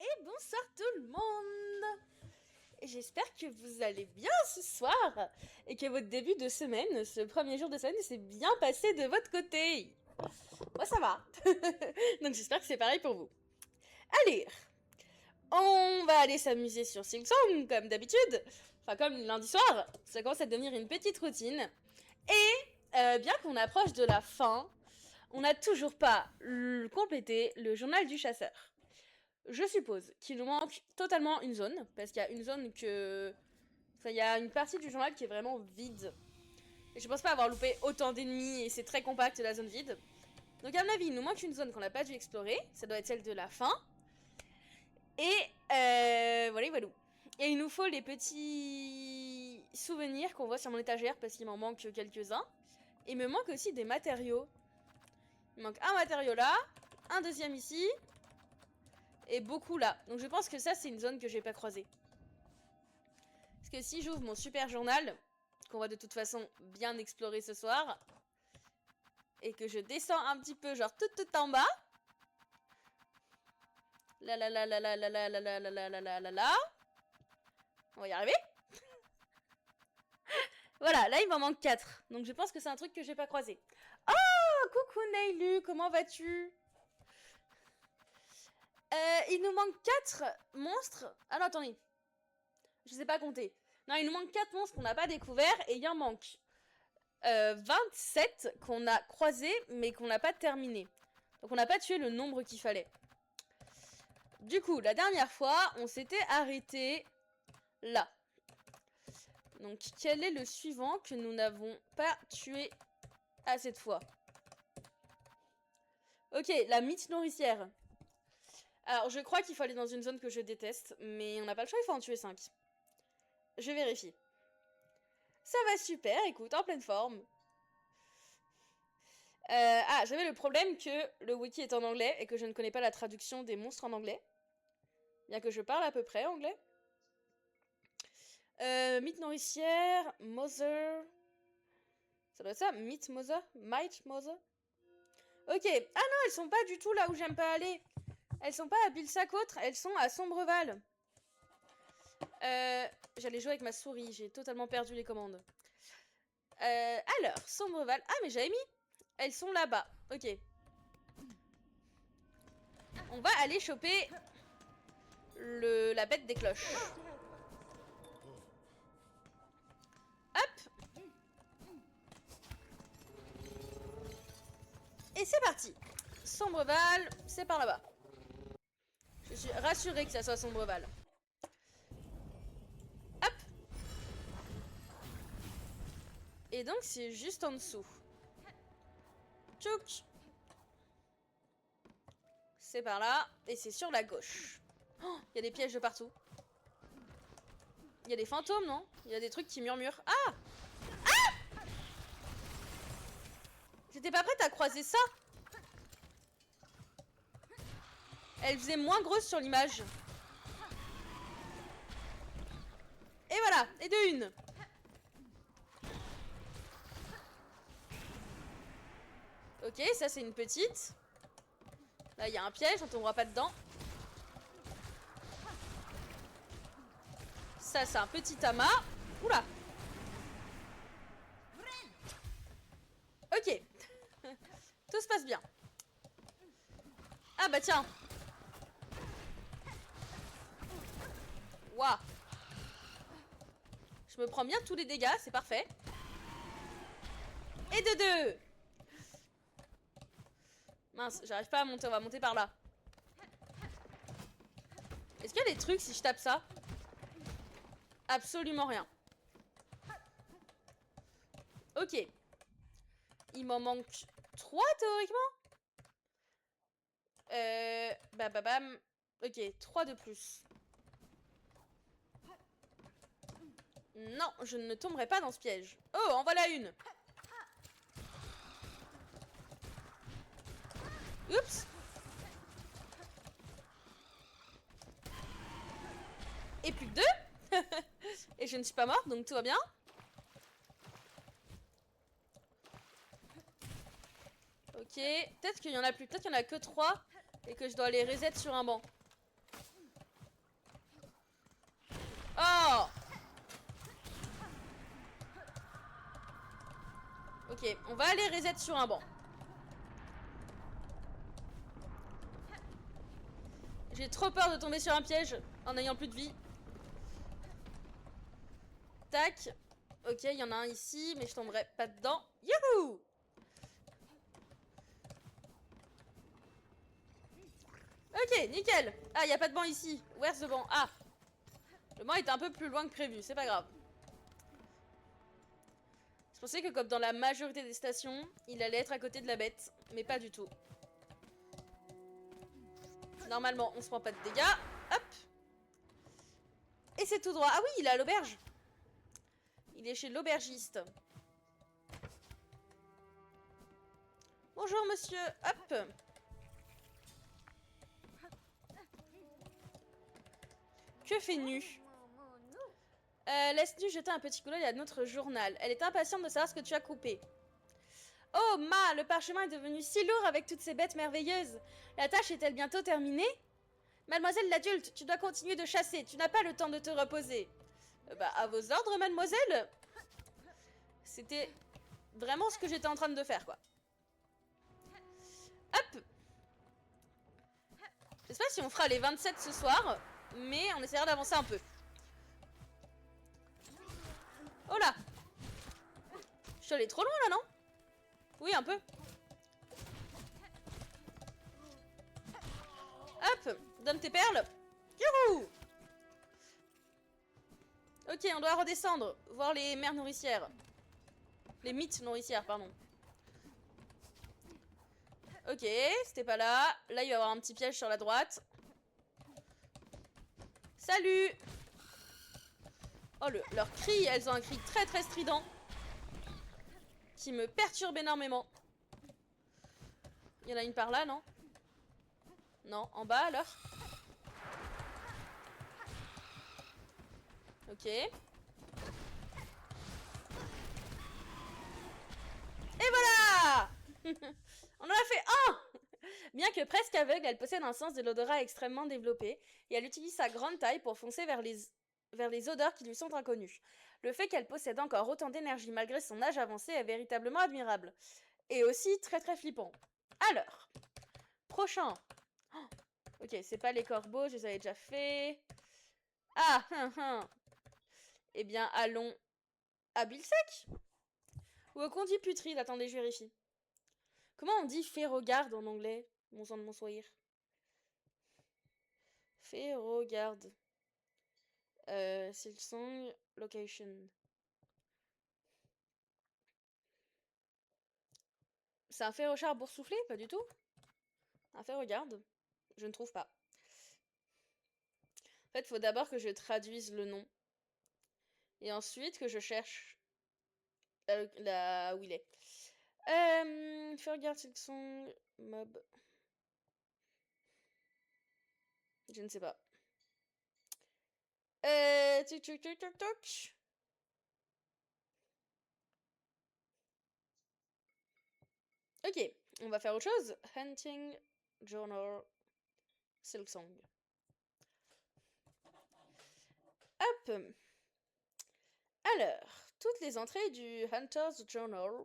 Et bonsoir tout le monde. J'espère que vous allez bien ce soir et que votre début de semaine, ce premier jour de semaine, s'est bien passé de votre côté. Moi ça va. Donc j'espère que c'est pareil pour vous. Allez, on va aller s'amuser sur Silksong comme d'habitude. Enfin comme lundi soir. Ça commence à devenir une petite routine. Et bien qu'on approche de la fin, on n'a toujours pas complété le journal du chasseur. Je suppose qu'il nous manque totalement une zone, parce qu'il y a une zone que... Enfin, il y a une partie du journal qui est vraiment vide. Et je pense pas avoir loupé autant d'ennemis, et c'est très compact la zone vide. Donc à mon avis, il nous manque une zone qu'on n'a pas dû explorer, ça doit être celle de la fin. Et voilà, voilà. Et il nous faut les petits souvenirs qu'on voit sur mon étagère, parce qu'il m'en manque quelques-uns. Et il me manque aussi des matériaux. Il manque un matériau là, un deuxième ici, et beaucoup là. Donc je pense que ça, c'est une zone que j'ai pas croisée. Parce que si j'ouvre mon super journal, qu'on va de toute façon bien explorer ce soir, et que je descends un petit peu, genre tout en bas. Là là là là là là là là là là là là là là. On va y arriver. Voilà, là il m'en manque 4. Donc je pense que c'est un truc que j'ai pas croisé. Oh, coucou Nailu, comment vas-tu? Il nous manque 4 monstres. Ah non, attendez. Je sais pas compter. Non, il nous manque 4 monstres qu'on n'a pas découverts et il en manque 27 qu'on a croisés mais qu'on n'a pas terminé. Donc on n'a pas tué le nombre qu'il fallait. Du coup, la dernière fois, on s'était arrêté là. Donc quel est le suivant que nous n'avons pas tué à cette fois? Ok, la mythe nourricière. Alors je crois qu'il faut aller dans une zone que je déteste, mais on n'a pas le choix, il faut en tuer 5. Je vérifie. Ça va super, écoute, en pleine forme. J'avais le problème que le wiki est en anglais et que je ne connais pas la traduction des monstres en anglais. Bien que je parle à peu près anglais. Mythe nourricière, Mother... Ça doit être ça, Mythe Mother? Might Mother? Ok. Ah non, elles sont pas du tout là où j'aime pas aller. Elles sont pas à Bilsacôtre, elles sont à Sombreval. J'allais jouer avec ma souris, j'ai totalement perdu les commandes. Alors, Sombreval... Ah, mais j'avais mis... Elles sont là-bas. Ok. On va aller choper... la bête des cloches. Hop. Et c'est parti. Sombreval, c'est par là-bas. Je suis rassurée que ça soit Sombreval. Hop. Et donc c'est juste en dessous. Tchouk. C'est par là. Et c'est sur la gauche. Oh, il y a des pièges de partout. Il y a des fantômes, non? Il y a des trucs qui murmurent. Ah! Ah! J'étais pas prête à croiser ça. Elle faisait moins grosse sur l'image. Et voilà, et de une. Ok, ça c'est une petite. Là, il y a un piège, on tombera pas dedans. Ça, c'est un petit amas. Oula. Ok. Tout se passe bien. Ah bah tiens. Waouh. Je me prends bien tous les dégâts, c'est parfait. Et de deux. Mince, j'arrive pas à monter, on va monter par là. Est-ce qu'il y a des trucs si je tape ça? Absolument rien. Ok. Il m'en manque 3 théoriquement. Bam. Ok, 3 de plus. Non, je ne tomberai pas dans ce piège. Oh, en voilà une. Oups. Et plus que 2. Et je ne suis pas morte, donc tout va bien. Ok, peut-être qu'il y en a plus. Peut-être qu'il y en a que 3 et que je dois les reset sur un banc. Oh! Ok, on va aller reset sur un banc. J'ai trop peur de tomber sur un piège en ayant plus de vie. Tac. Ok, il y en a un ici, mais je tomberai pas dedans. Youhou! Ok, nickel. Ah, il n'y a pas de banc ici. Where's the banc? Ah. Le banc est un peu plus loin que prévu, c'est pas grave. Je pensais que comme dans la majorité des stations, il allait être à côté de la bête, mais pas du tout. Normalement, on se prend pas de dégâts. Hop. Et c'est tout droit. Ah oui, il est à l'auberge. Il est chez l'aubergiste. Bonjour, monsieur. Hop. Que fait Nu? Laisse-nous jeter un petit coup d'œil à notre journal. Elle est impatiente de savoir ce que tu as coupé. Oh, Ma, le parchemin est devenu si lourd avec toutes ces bêtes merveilleuses. La tâche est-elle bientôt terminée? Mademoiselle l'adulte, tu dois continuer de chasser. Tu n'as pas le temps de te reposer. Bah, à vos ordres, mademoiselle. C'était vraiment ce que j'étais en train de faire, quoi. Hop. Je sais pas si on fera les 27 ce soir, mais on essaiera d'avancer un peu. Oh là! Je suis allée trop loin là, non? Oui, un peu. Hop! Donne tes perles. Youhou! Ok, on doit redescendre, voir les mères nourricières. Les mythes nourricières, pardon. Ok, c'était pas là. Là, il va y avoir un petit piège sur la droite. Salut! Oh, leur cri, elles ont un cri très très strident. Qui me perturbe énormément. Il y en a une par là, non? Non, en bas alors? Ok. Et voilà! On en a fait un! Bien que presque aveugle, elle possède un sens de l'odorat extrêmement développé et elle utilise sa grande taille pour foncer vers les odeurs qui lui sont inconnues. Le fait qu'elle possède encore autant d'énergie malgré son âge avancé est véritablement admirable. Et aussi très très flippant. Alors, prochain. Oh, ok, c'est pas les corbeaux, je les avais déjà fait. Ah, eh bien, allons à Bilsec? Ou au Condi Putride? Attendez, je vérifie. Comment on dit Ferrogarde en anglais? Mon sang de mon sourire. Ferrogarde. Silksong Location. C'est un ferrochar boursouflé? Pas du tout. Un ferrogarde? Je ne trouve pas. En fait, il faut d'abord que je traduise le nom. Et ensuite que je cherche où il est. Ferrogarde Silksong Mob. Je ne sais pas. Tuc, tuc, tuc, tuc, tuc. Ok, on va faire autre chose. Hunting Journal Silksong. Hop. Alors, toutes les entrées du Hunter's Journal.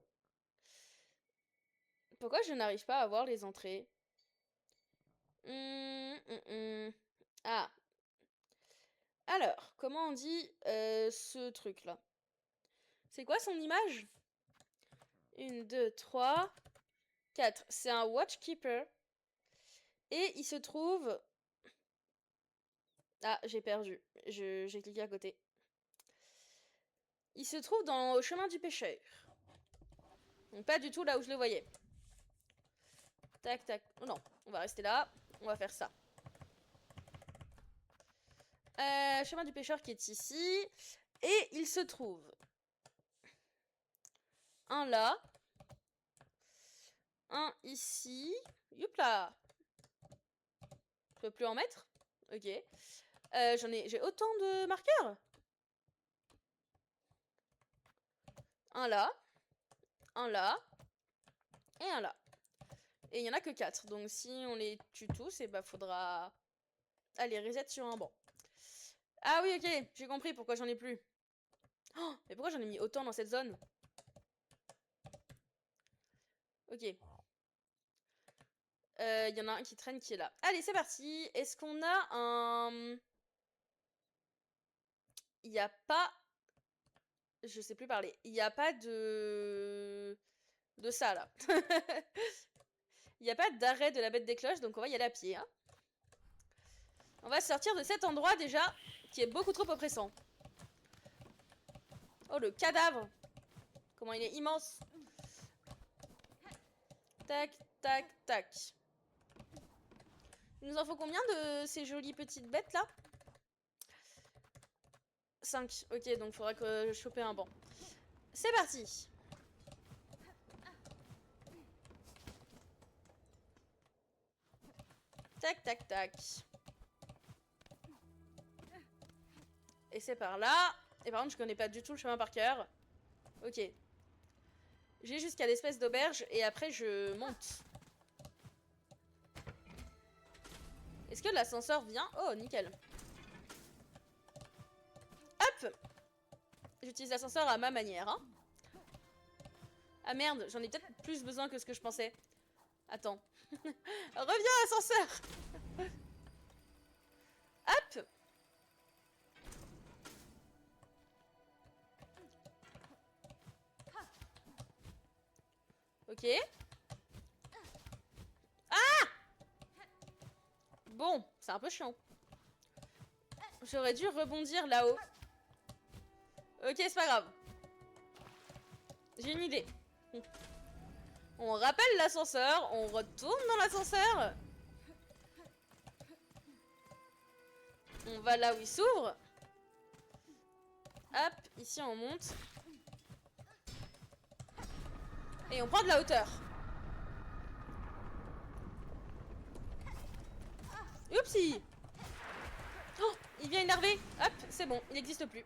Pourquoi je n'arrive pas à voir les entrées? Ah. Alors, comment on dit ce truc-là? C'est quoi son image? 1, 2, 3, 4. C'est un Watchkeeper. Et il se trouve... Ah, j'ai perdu. J'ai cliqué à côté. Il se trouve dans le chemin du pêcheur. Donc pas du tout là où je le voyais. Tac, tac. Oh non, on va rester là. On va faire ça. Chemin du pêcheur qui est ici. Et il se trouve un là. Un ici. Youpla. Je peux plus en mettre? Ok. J'ai autant de marqueurs. Un là. Un là. Et un là. Et il n'y en a que 4. Donc si on les tue tous, et bah faudra aller reset sur un banc. Ah oui, ok, j'ai compris pourquoi j'en ai plus. Oh, mais pourquoi j'en ai mis autant dans cette zone? Ok. Il y en a un qui traîne qui est là. Allez, c'est parti. Est-ce qu'on a un... Il n'y a pas... Je sais plus parler. Il n'y a pas de... De ça, là. Il n'y a pas d'arrêt de la bête des cloches, donc on va y aller à pied. Hein. On va sortir de cet endroit, déjà, qui est beaucoup trop oppressant. Oh, le cadavre. Comment il est immense. Tac, tac, tac. Il nous en faut combien de ces jolies petites bêtes, là? 5. Ok, donc il faudra que je chope un banc. C'est parti. Tac, tac, tac. Et c'est par là. Et par contre, je connais pas du tout le chemin par cœur. Ok. J'ai jusqu'à l'espèce d'auberge et après je monte. Est-ce que l'ascenseur vient? Oh, nickel. Hop! J'utilise l'ascenseur à ma manière. Hein. Ah merde, j'en ai peut-être plus besoin que ce que je pensais. Attends. Reviens, ascenseur! Hop! Ok. Ah! Bon, c'est un peu chiant. J'aurais dû rebondir là-haut. Ok, c'est pas grave. J'ai une idée. On rappelle l'ascenseur, on retourne dans l'ascenseur. On va là où il s'ouvre. Hop, ici on monte. Et on prend de la hauteur. Oupsie! Oh, il vient énerver. Hop, c'est bon, il n'existe plus.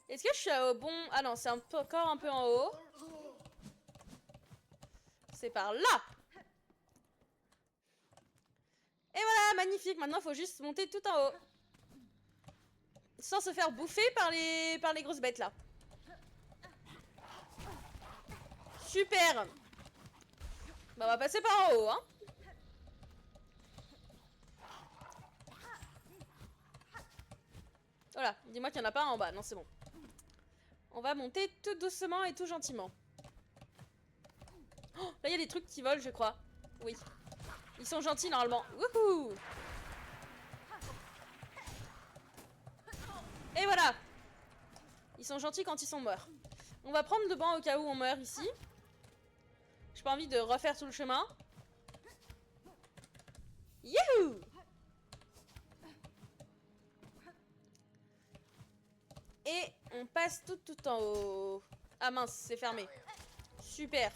Est-ce que je suis au bon... Ah non, c'est encore un peu en haut. C'est par là. Et voilà, magnifique. Maintenant, il faut juste monter tout en haut. Sans se faire bouffer par les grosses bêtes, là. Super. Bah, on va passer par en haut, hein. Voilà, dis-moi qu'il n'y en a pas un en bas. Non, c'est bon. On va monter tout doucement et tout gentiment. Oh, là, il y a des trucs qui volent, je crois. Oui. Ils sont gentils, normalement. Wouhou! Et voilà! Ils sont gentils quand ils sont morts. On va prendre le banc au cas où on meurt ici. J'ai pas envie de refaire tout le chemin. Youhou! Et on passe tout en haut. Ah mince, c'est fermé. Super.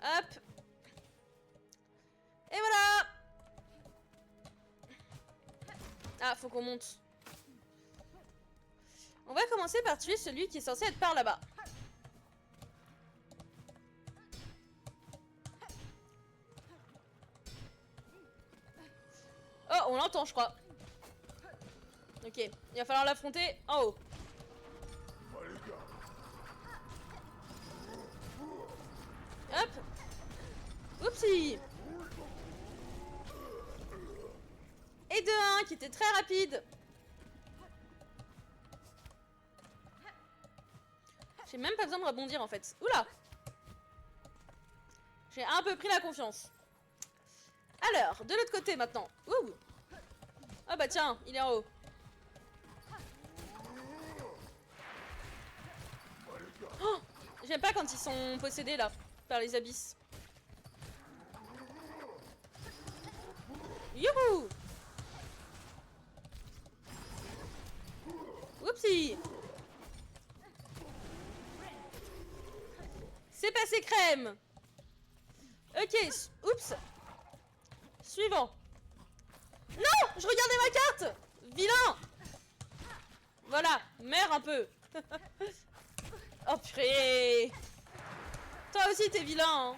Hop. Et voilà. Ah, faut qu'on monte. On va commencer par tuer celui qui est censé être par là-bas. Oh, on l'entend, je crois. Ok, il va falloir l'affronter en haut. Hop. Oupsie. Et de 1 qui était très rapide. J'ai même pas besoin de rebondir en fait. Oula. J'ai un peu pris la confiance. Alors, de l'autre côté maintenant. Ouh. Ah bah tiens, il est en haut. Oh, j'aime pas quand ils sont possédés là, par les abysses. Youhou! Oupsie! C'est passé crème! Ok, oups! Suivant. Non! Je regardais ma carte! Vilain! Voilà, meurs un peu. Oh purée! Toi aussi t'es vilain, hein.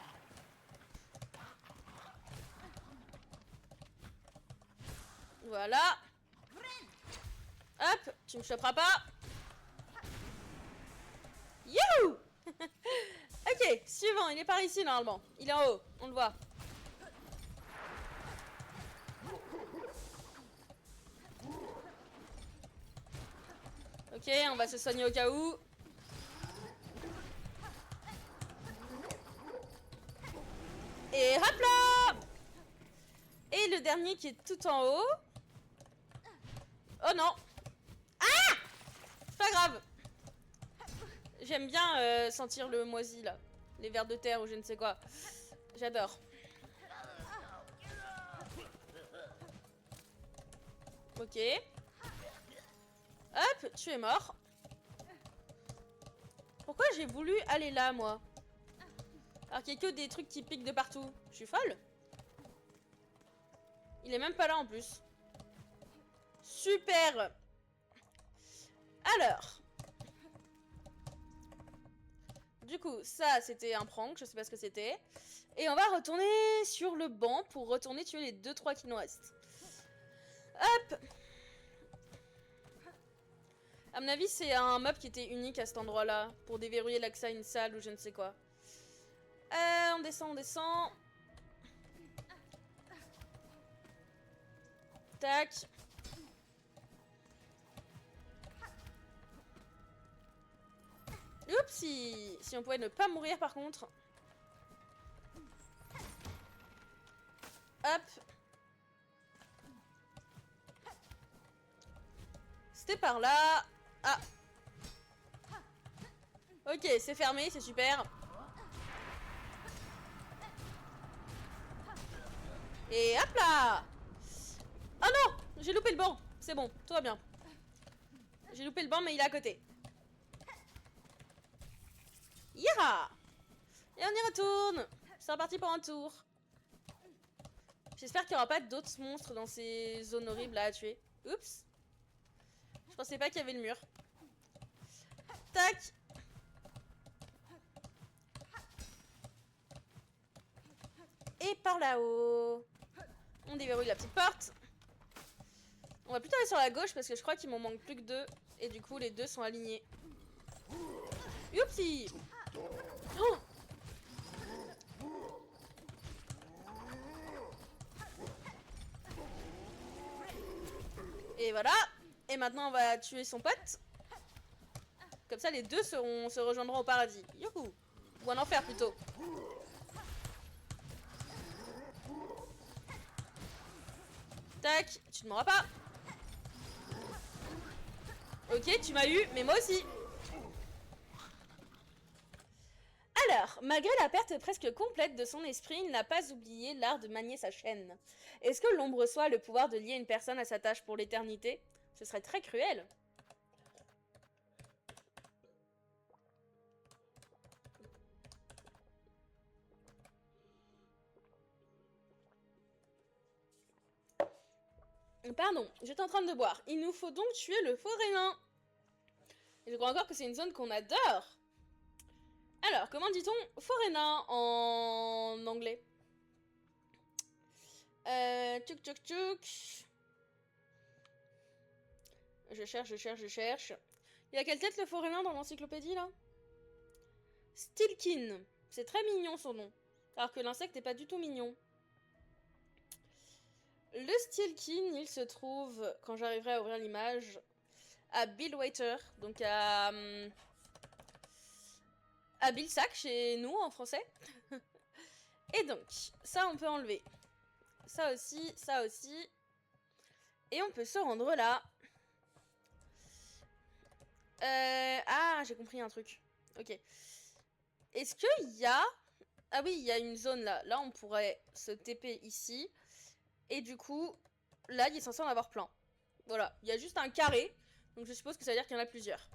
Voilà. Hop, tu me choperas pas. Youhou. Ok, suivant, il est par ici normalement. Il est en haut, on le voit. Ok, on va se soigner au cas où. Et hop là. Et le dernier qui est tout en haut. Oh non. Ah! C'est pas grave. J'aime bien sentir le moisi là. Les vers de terre ou je ne sais quoi. J'adore. Ok. Hop, tu es mort. Pourquoi j'ai voulu aller là, moi? Alors qu'il y a que des trucs qui piquent de partout. Je suis folle. Il est même pas là en plus. Super. Alors. Du coup, ça c'était un prank, je sais pas ce que c'était. Et on va retourner sur le banc pour retourner tuer les 2-3 qui nous restent. Hop. À mon avis, c'est un mob qui était unique à cet endroit-là. Pour déverrouiller l'accès à une salle ou je ne sais quoi. On descend, on descend. Tac. Oups, si on pouvait ne pas mourir par contre. Hop. C'était par là. Ah. Ok, c'est fermé, c'est super. Et hop là. Oh non, j'ai loupé le banc. C'est bon, tout va bien. J'ai loupé le banc, mais il est à côté. Yaha. Et on y retourne. C'est reparti pour un tour. J'espère qu'il n'y aura pas d'autres monstres dans ces zones horribles là à tuer. Oups. Je pensais pas qu'il y avait le mur. Tac. Et par là-haut. On déverrouille la petite porte. On va plutôt aller sur la gauche parce que je crois qu'il m'en manque plus que 2. Et du coup, les 2 sont alignés. Youpsi. Oh. Et voilà. Et maintenant, on va tuer son pote. Comme ça, les 2 se rejoindront au paradis. Youhou. Ou en enfer plutôt. Tac. Tu ne m'auras pas. Ok, tu m'as eu, mais moi aussi. Alors, malgré la perte presque complète de son esprit, il n'a pas oublié l'art de manier sa chaîne. Est-ce que l'ombre soit le pouvoir de lier une personne à sa tâche pour l'éternité? Ce serait très cruel. Pardon, j'étais en train de boire. Il nous faut donc tuer le forêt nain. Et je crois encore que c'est une zone qu'on adore. Alors, comment dit-on forêt nain en anglais? Tchouk tchouk tchouk. Je cherche. Il a quelle tête le forêt nain dans l'encyclopédie là? Stilkin. C'est très mignon son nom. Alors que l'insecte n'est pas du tout mignon. Le Stilkin, il se trouve, quand j'arriverai à ouvrir l'image, à Billwater, donc à Billsack chez nous en français. Et donc, ça on peut enlever. Ça aussi, ça aussi. Et on peut se rendre là. Ah, j'ai compris un truc. Ok. Est-ce qu'il y a... Ah oui, il y a une zone là. Là, on pourrait se TP ici. Et du coup, là, il est censé en avoir plein. Voilà, il y a juste un carré. Donc je suppose que ça veut dire qu'il y en a plusieurs.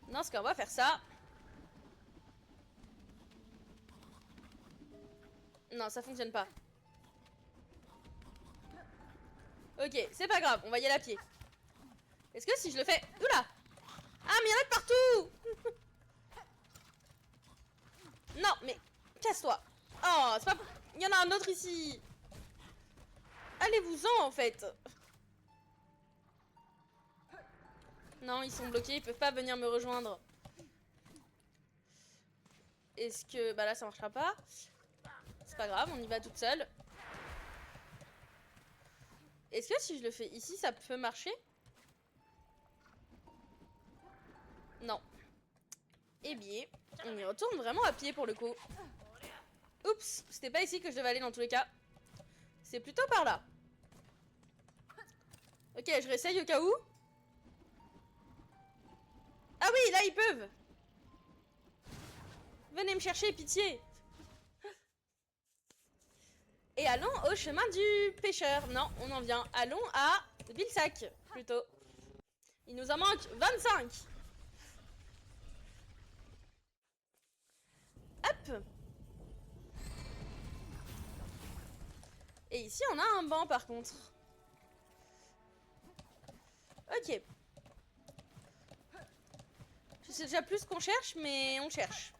Non, ce qu'on va faire ça. Non, ça fonctionne pas. Ok, c'est pas grave, on va y aller à pied. Est-ce que si je le fais... Oula! Ah, mais il y en a de partout! Non, mais... Casse-toi! Oh, c'est pas... Il y en a un autre ici! Allez-vous-en, en fait. Non, ils sont bloqués, ils peuvent pas venir me rejoindre. Est-ce que... Bah là, ça marchera pas. C'est pas grave, on y va toute seule. Est-ce que si je le fais ici, ça peut marcher? Non. Eh bien, on y retourne vraiment à pied pour le coup. Oups, c'était pas ici que je devais aller dans tous les cas. C'est plutôt par là. Ok, je réessaye au cas où. Ah oui, là ils peuvent. Venez me chercher, pitié. Et allons au chemin du pêcheur. Non, on en vient. Allons à Bilsac, plutôt. Il nous en manque 25. Hop. Et ici, on a un banc, par contre. Ok. Je sais déjà plus ce qu'on cherche, mais on cherche.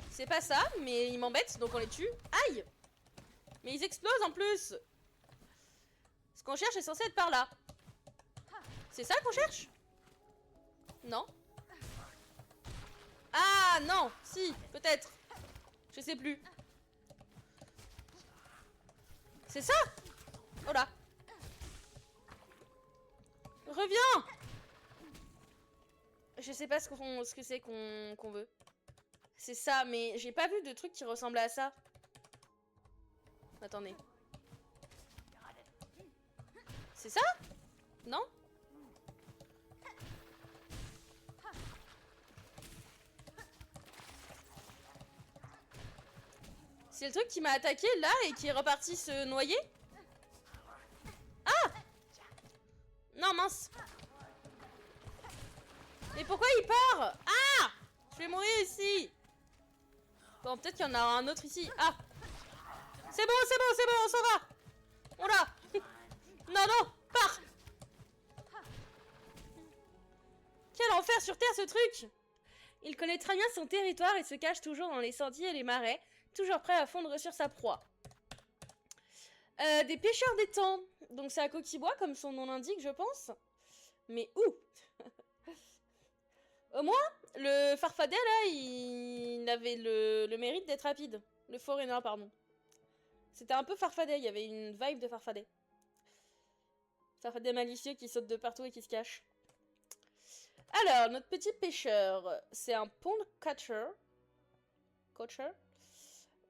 C'est pas ça, mais ils m'embêtent, donc on les tue. Aïe! Mais ils explosent en plus. Ce qu'on cherche est censé être par là. C'est ça qu'on cherche? Non. Ah non, si, peut-être. Je sais plus. C'est ça? Oh là. Reviens. Je sais pas ce que c'est qu'on veut. C'est ça, mais j'ai pas vu de truc qui ressemble à ça. Attendez. C'est ça? Non? C'est le truc qui m'a attaqué là et qui est reparti se noyer? Ah! Non, mince. Mais pourquoi il part? Ah! Je vais mourir ici. Bon, peut-être qu'il y en a un autre ici. Ah! C'est bon, c'est bon, c'est bon, on s'en va. On l'a. Non, non, pars. Quel enfer sur Terre, ce truc! Il connaît très bien son territoire et se cache toujours dans les sentiers et les marais, toujours prêt à fondre sur sa proie. Des pêcheurs d'étangs. Donc c'est à Coquibois, comme son nom l'indique, je pense. Mais où? Au moins, le farfadet, là, il avait le mérite d'être rapide. Le forainer, pardon. C'était un peu farfadet, il y avait une vibe de farfadet. Farfadet malicieux qui saute de partout et qui se cache. Alors, notre petit pêcheur, c'est un pond catcher.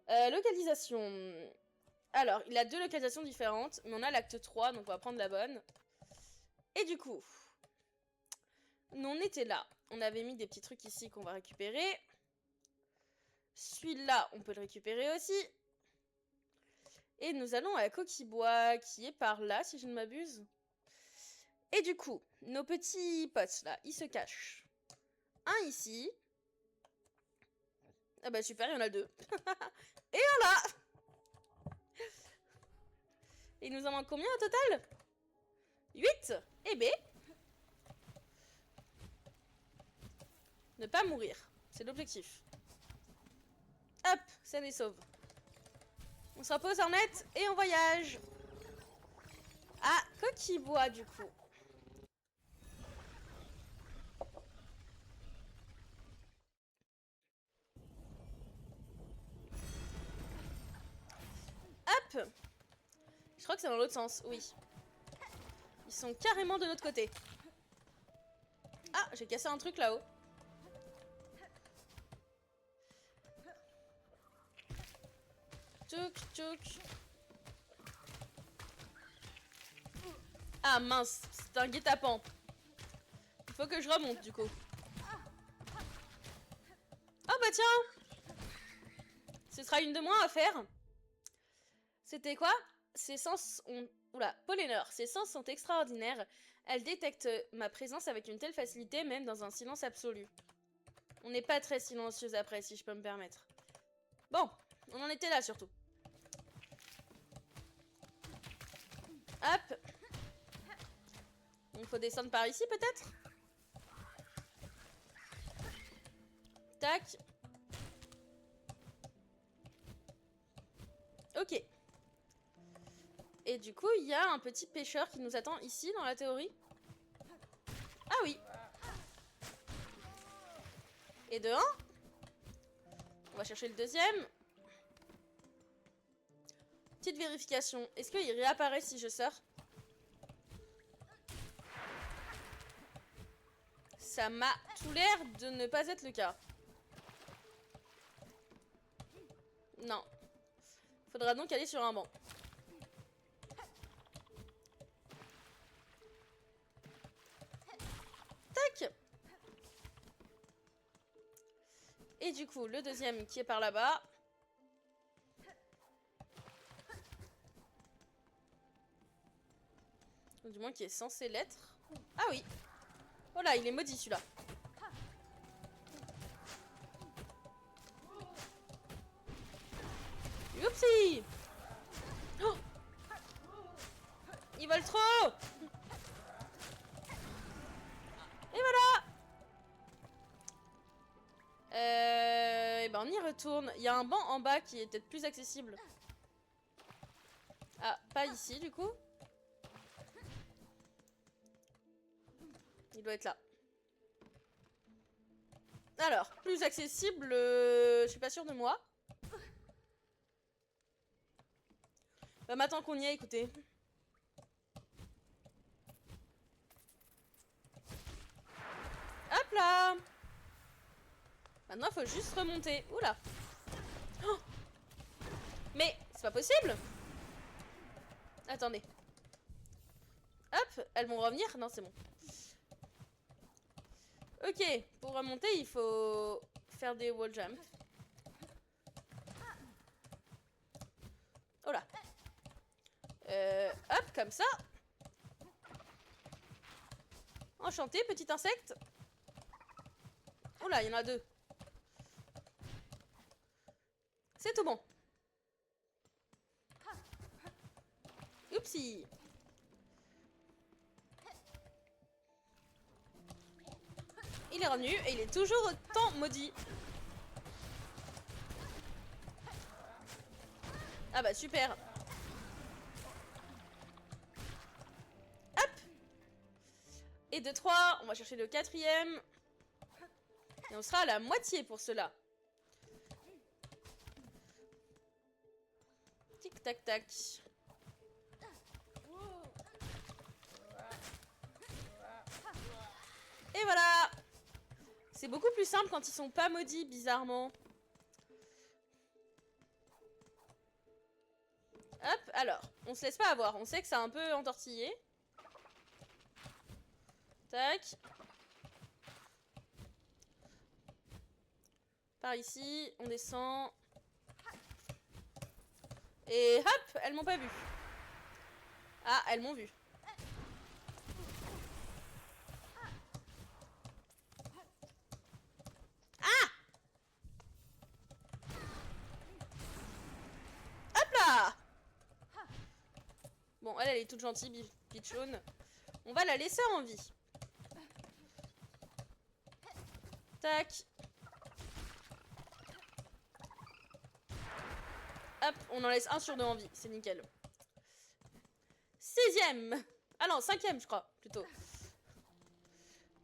Localisation. Alors, il a 2 localisations différentes, mais on a l'acte 3, donc on va prendre la bonne. Et du coup, nous on était là. On avait mis des petits trucs ici qu'on va récupérer. Celui-là, on peut le récupérer aussi. Et nous allons à Coquibois, qui est par là, si je ne m'abuse. Et du coup, nos petits potes là, ils se cachent. Un ici. Ah bah super, il y en a 2. Et voilà. Il nous en manque combien au total? 8. Et B. Ne pas mourir. C'est l'objectif. Hop, ça les sauve. On se repose en net et on voyage. À Coquibois du coup. Hop. Je crois que c'est dans l'autre sens, oui. Ils sont carrément de l'autre côté. Ah, j'ai cassé un truc là-haut. Tchouk, tchouk. Ah mince, c'est un guet-apens. Il faut que je remonte du coup. Oh bah tiens. Ce sera une de moins à faire. C'était quoi? Ses sens ont... Oula, Pollenor, ses sens sont extraordinaires. Elle détecte ma présence avec une telle facilité, même dans un silence absolu. On n'est pas très silencieuse après, si je peux me permettre. Bon, on en était là surtout. Hop. Il faut descendre par ici peut-être? Tac. Ok. Et du coup, il y a un petit pêcheur qui nous attend ici, dans la théorie. Ah oui. Et de 1. On va chercher le deuxième. Petite vérification. Est-ce qu'il réapparaît si je sors? Ça m'a tout l'air de ne pas être le cas. Non. Faudra donc aller sur un banc. Tac. Et du coup, le deuxième qui est par là-bas. Du moins qui est censé l'être. Ah oui. Oh là, il est maudit celui-là. Oupsie. Oh, ils volent trop. Et voilà. Et ben on y retourne. Il y a un banc en bas qui est peut-être plus accessible. Ah, pas ici du coup. Il doit être là. Alors, plus accessible, je suis pas sûre de moi. Bah maintenant qu'on y est, écoutez. Hop là. Maintenant, il faut juste remonter. Oula. Oh, mais c'est pas possible. Attendez. Hop, elles vont revenir. Non, c'est bon. Ok, pour remonter, il faut faire des wall jump. Oh là. Hop, comme ça. Enchanté, petit insecte. Oh là, il y en a 2. C'est tout bon. Oupsie. Il est revenu et il est toujours autant maudit. Ah bah super. Hop. Et de 3, on va chercher le 4e. Et on sera à la moitié pour cela. Tic tac tac. Et voilà. C'est beaucoup plus simple quand ils sont pas maudits, bizarrement. Hop, alors, on se laisse pas avoir. On sait que c'est un peu entortillé. Tac. Par ici, on descend. Et hop, elles m'ont pas vu. Ah, elles m'ont vu. Ah! Hop là! Bon, elle est toute gentille, Pichoun. On va la laisser en vie. Tac. Hop, on en laisse un sur 2 en vie. C'est nickel. 6e. Ah non, 5e, je crois, plutôt.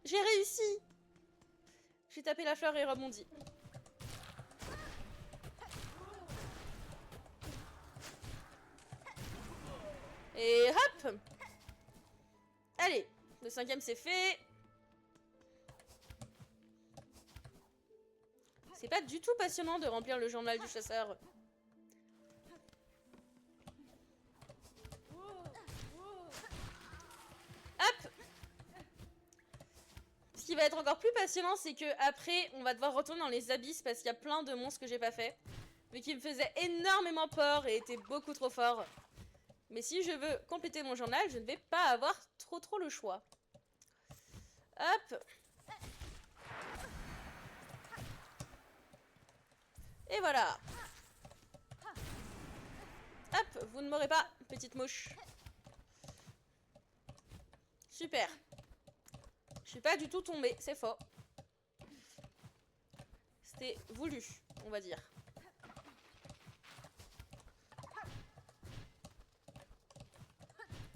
J'ai réussi. J'ai tapé la fleur et rebondi. Et hop. Allez, le 5e c'est fait. C'est pas du tout passionnant de remplir le journal du chasseur. Hop. Ce qui va être encore plus passionnant, c'est que après, on va devoir retourner dans les abysses parce qu'il y a plein de monstres que j'ai pas fait, mais qui me faisaient énormément peur et étaient beaucoup trop forts. Mais si je veux compléter mon journal, je ne vais pas avoir trop le choix. Hop. Et voilà. Hop, vous ne m'aurez pas, petite mouche. Super. Je suis pas du tout tombée, c'est faux. C'était voulu, on va dire.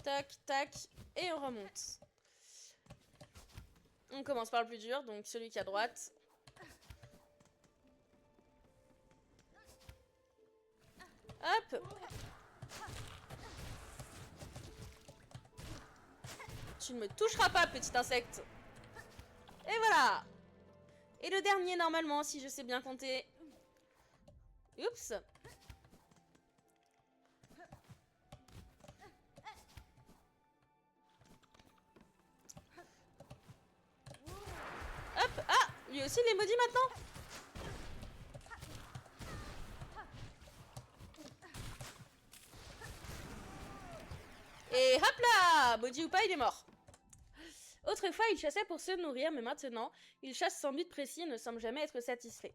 Tac, tac. Et on remonte. On commence par le plus dur, donc celui qui est à droite. Hop. Tu ne me toucheras pas, petit insecte. Et voilà. Et le dernier, normalement, si je sais bien compter. Oups. Hop. Ah, lui aussi, il est maudit maintenant. Et hop là. Maudit ou pas, il est mort. Autrefois, il chassait pour se nourrir, mais maintenant, il chasse sans but précis et ne semble jamais être satisfait.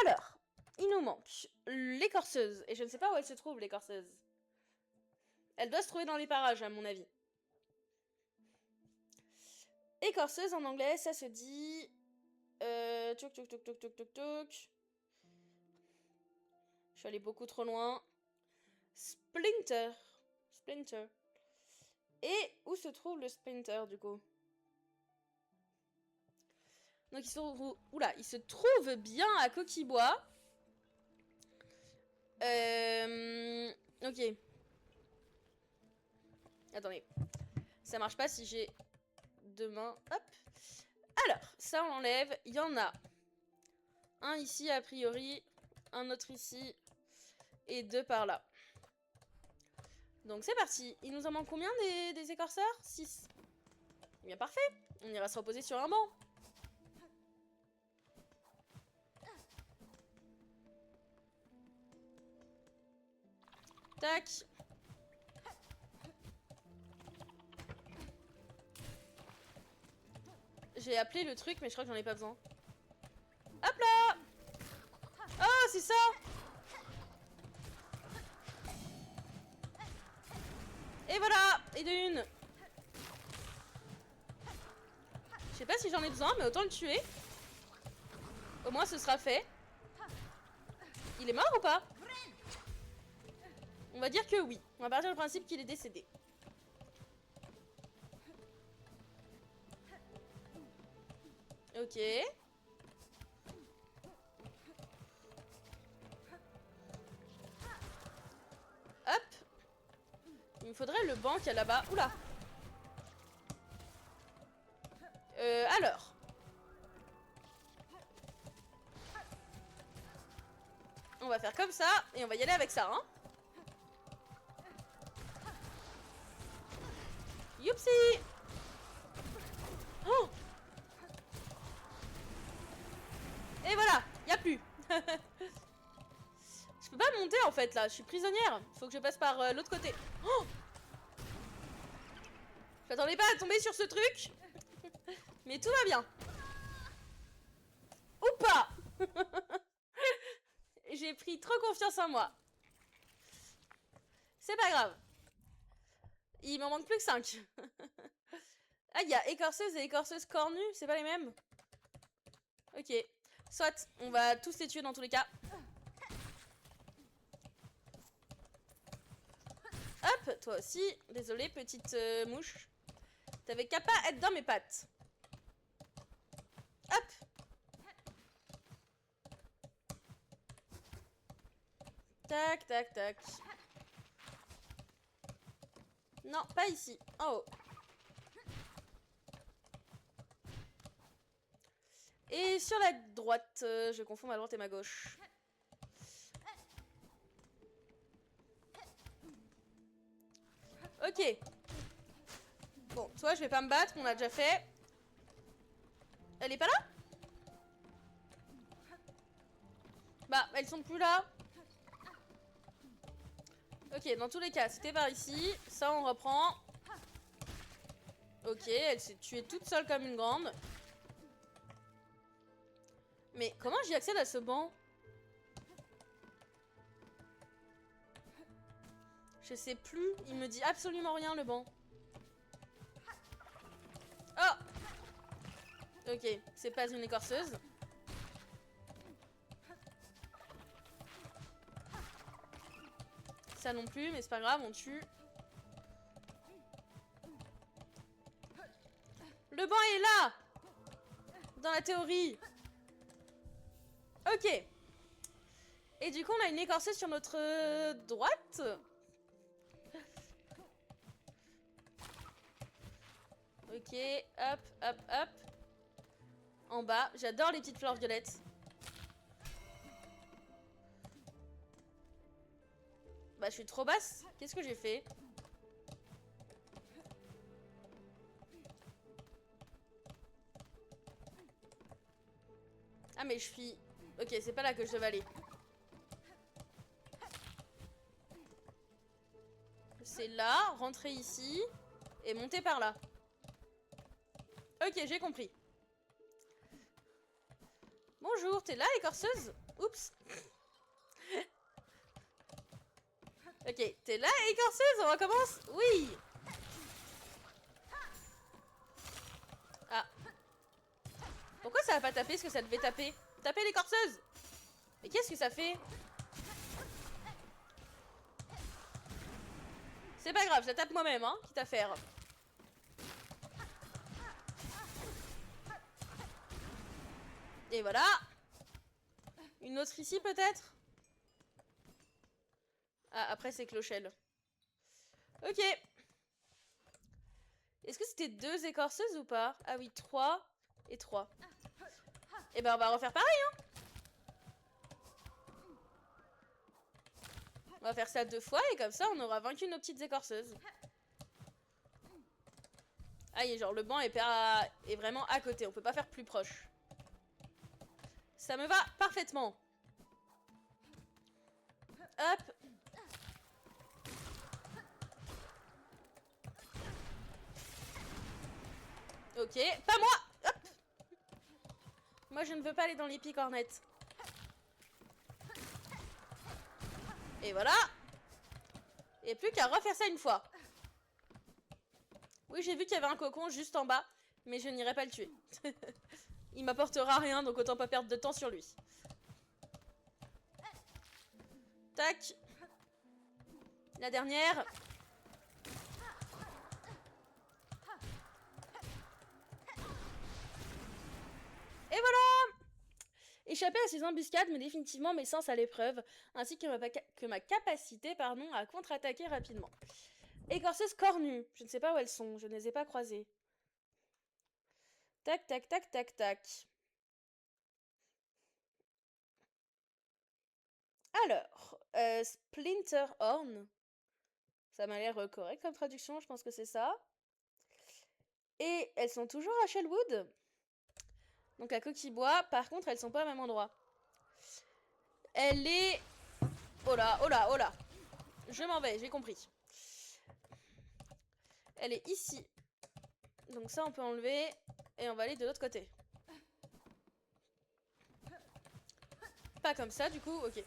Alors, il nous manque l'écorceuse. Et je ne sais pas où elle se trouve, l'écorceuse. Elle doit se trouver dans les parages, à mon avis. Écorceuse, en anglais, ça se dit... Toc, toc, toc, toc, toc, toc, toc. Je suis allée beaucoup trop loin. Splinter. Splinter. Et où se trouve le Splinter, du coup? Donc il se trouve... Oula, il se trouve bien à Coquibois. Ok. Attendez. Ça marche pas si j'ai deux mains. Hop. Alors, ça on l'enlève. Il y en a un ici a priori. Un autre ici. Et deux par là. Donc c'est parti. Il nous en manque combien des écorceurs? 6. Eh bien parfait. On ira se reposer sur un banc. Tac. J'ai appelé le truc, mais je crois que j'en ai pas besoin. Hop là. Oh, c'est ça. Et voilà. Et de une. Je sais pas si j'en ai besoin, mais autant le tuer. Au moins, ce sera fait. Il est mort ou pas? On va dire que oui. On va partir du principe qu'il est décédé. Ok. Hop. Il me faudrait le banc qu'il y a là-bas. Oula. Alors. On va faire comme ça. Et on va y aller avec ça, hein. Youpsi. Oh. Et voilà. Y a plus. Je peux pas monter en fait là. Je suis prisonnière. Faut que je passe par l'autre côté. Oh. Je m'attendais pas à tomber sur ce truc. Mais tout va bien. Ou pas. J'ai pris trop confiance en moi. C'est pas grave. Il m'en manque plus que 5. Ah, il y a écorceuse et écorceuse cornue. C'est pas les mêmes? Ok. Soit, on va tous les tuer dans tous les cas. Hop, toi aussi. Désolé, petite mouche. T'avais qu'à pas être dans mes pattes. Hop. Tac, tac, tac. Non, pas ici. En haut. Et sur la droite, je confonds ma droite et ma gauche. Ok. Bon, toi, je vais pas me battre, on l'a déjà fait. Elle est pas là? Bah, elles sont plus là. Ok, dans tous les cas, c'était par ici. Ça, on reprend. Ok, elle s'est tuée toute seule comme une grande. Mais comment j'y accède à ce banc? Je sais plus. Il me dit absolument rien, le banc. Oh! Ok, c'est pas une écorceuse. Ça non plus, mais c'est pas grave, on tue. Dans la théorie. Ok. Et du coup, on a une écorceuse sur notre droite. Ok, hop, hop, hop. En bas, j'adore les petites fleurs violettes. Bah, je suis trop basse. Qu'est-ce que j'ai fait? Ah, mais je suis... Ok, c'est pas là que je devais aller. C'est là, rentrer ici, et monter par là. Ok, j'ai compris. Bonjour, t'es là, écorceuse? Oups. Ok, t'es là, écorceuse? On recommence? Oui. Ah. Pourquoi ça va pas taper ce que ça devait taper? Taper l'écorceuse! Mais qu'est-ce que ça fait? C'est pas grave, je la tape moi-même, hein, quitte à faire. Et voilà. Une autre ici, peut-être? Ah, après, c'est Clochelle. Ok. Est-ce que c'était 2 écorceuses ou pas? Ah oui, 3 et 3. Et ben, on va refaire pareil, hein. On va faire ça 2 fois et comme ça, on aura vaincu nos petites écorceuses. Ah, et genre, le banc est vraiment à côté. On peut pas faire plus proche. Ça me va parfaitement. Hop. Ok, pas moi. Hop. Moi, je ne veux pas aller dans les picornettes. Et voilà. Et plus qu'à refaire ça une fois. Oui, j'ai vu qu'il y avait un cocon juste en bas, mais je n'irai pas le tuer. Il m'apportera rien, donc autant pas perdre de temps sur lui. Tac. La dernière. Et voilà. Échapper à ces embuscades met définitivement mes sens à l'épreuve, ainsi que ma capacité à contre-attaquer rapidement. Écorceuse cornue. Je ne sais pas où elles sont, je ne les ai pas croisées. Tac, tac, tac, tac, tac. Alors, Splinter Horn. Ça m'a l'air correct comme traduction, je pense que c'est ça. Et elles sont toujours à Shellwood. Donc à Coquille-Bois, par contre, elles sont pas au même endroit. Elle est... Oh là, oh là, oh là. Je m'en vais, j'ai compris. Elle est ici. Donc ça, on peut enlever. Et on va aller de l'autre côté. Pas comme ça, du coup, ok.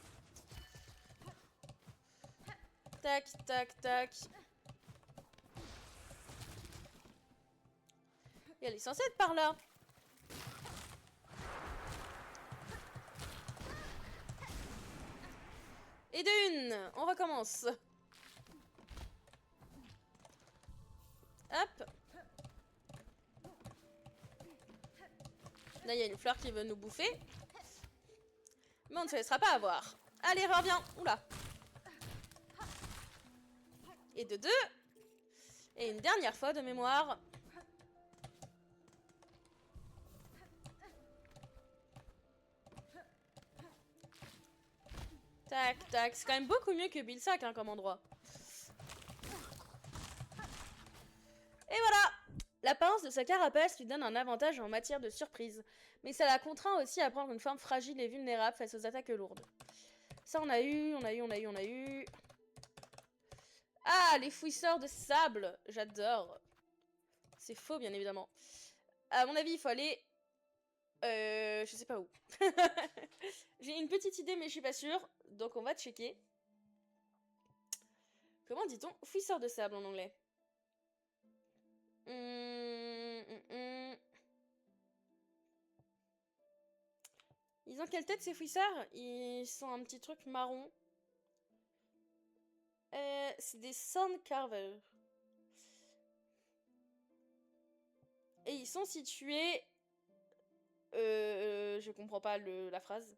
Tac, tac, tac. Et elle est censée être par là. Et d'une, on recommence. Hop. Là, il y a une fleur qui veut nous bouffer. Mais on ne se laissera pas avoir. Allez, reviens. Oula. Et de 2. Et une dernière fois de mémoire. Tac, tac. C'est quand même beaucoup mieux que Bilsac hein, comme endroit. Et voilà. L'apparence de sa carapace lui donne un avantage en matière de surprise. Mais ça la contraint aussi à prendre une forme fragile et vulnérable face aux attaques lourdes. Ça, on a eu. Ah, les fouisseurs de sable. J'adore. C'est faux, bien évidemment. À mon avis, il faut aller... je sais pas où. J'ai une petite idée, mais je suis pas sûre. Donc, on va checker. Comment dit-on fouisseur de sable en anglais? Ils ont quelle tête, ces fouisseurs? Ils sont un petit truc marron. C'est des sandcarvers. Et ils sont situés Je comprends pas la phrase.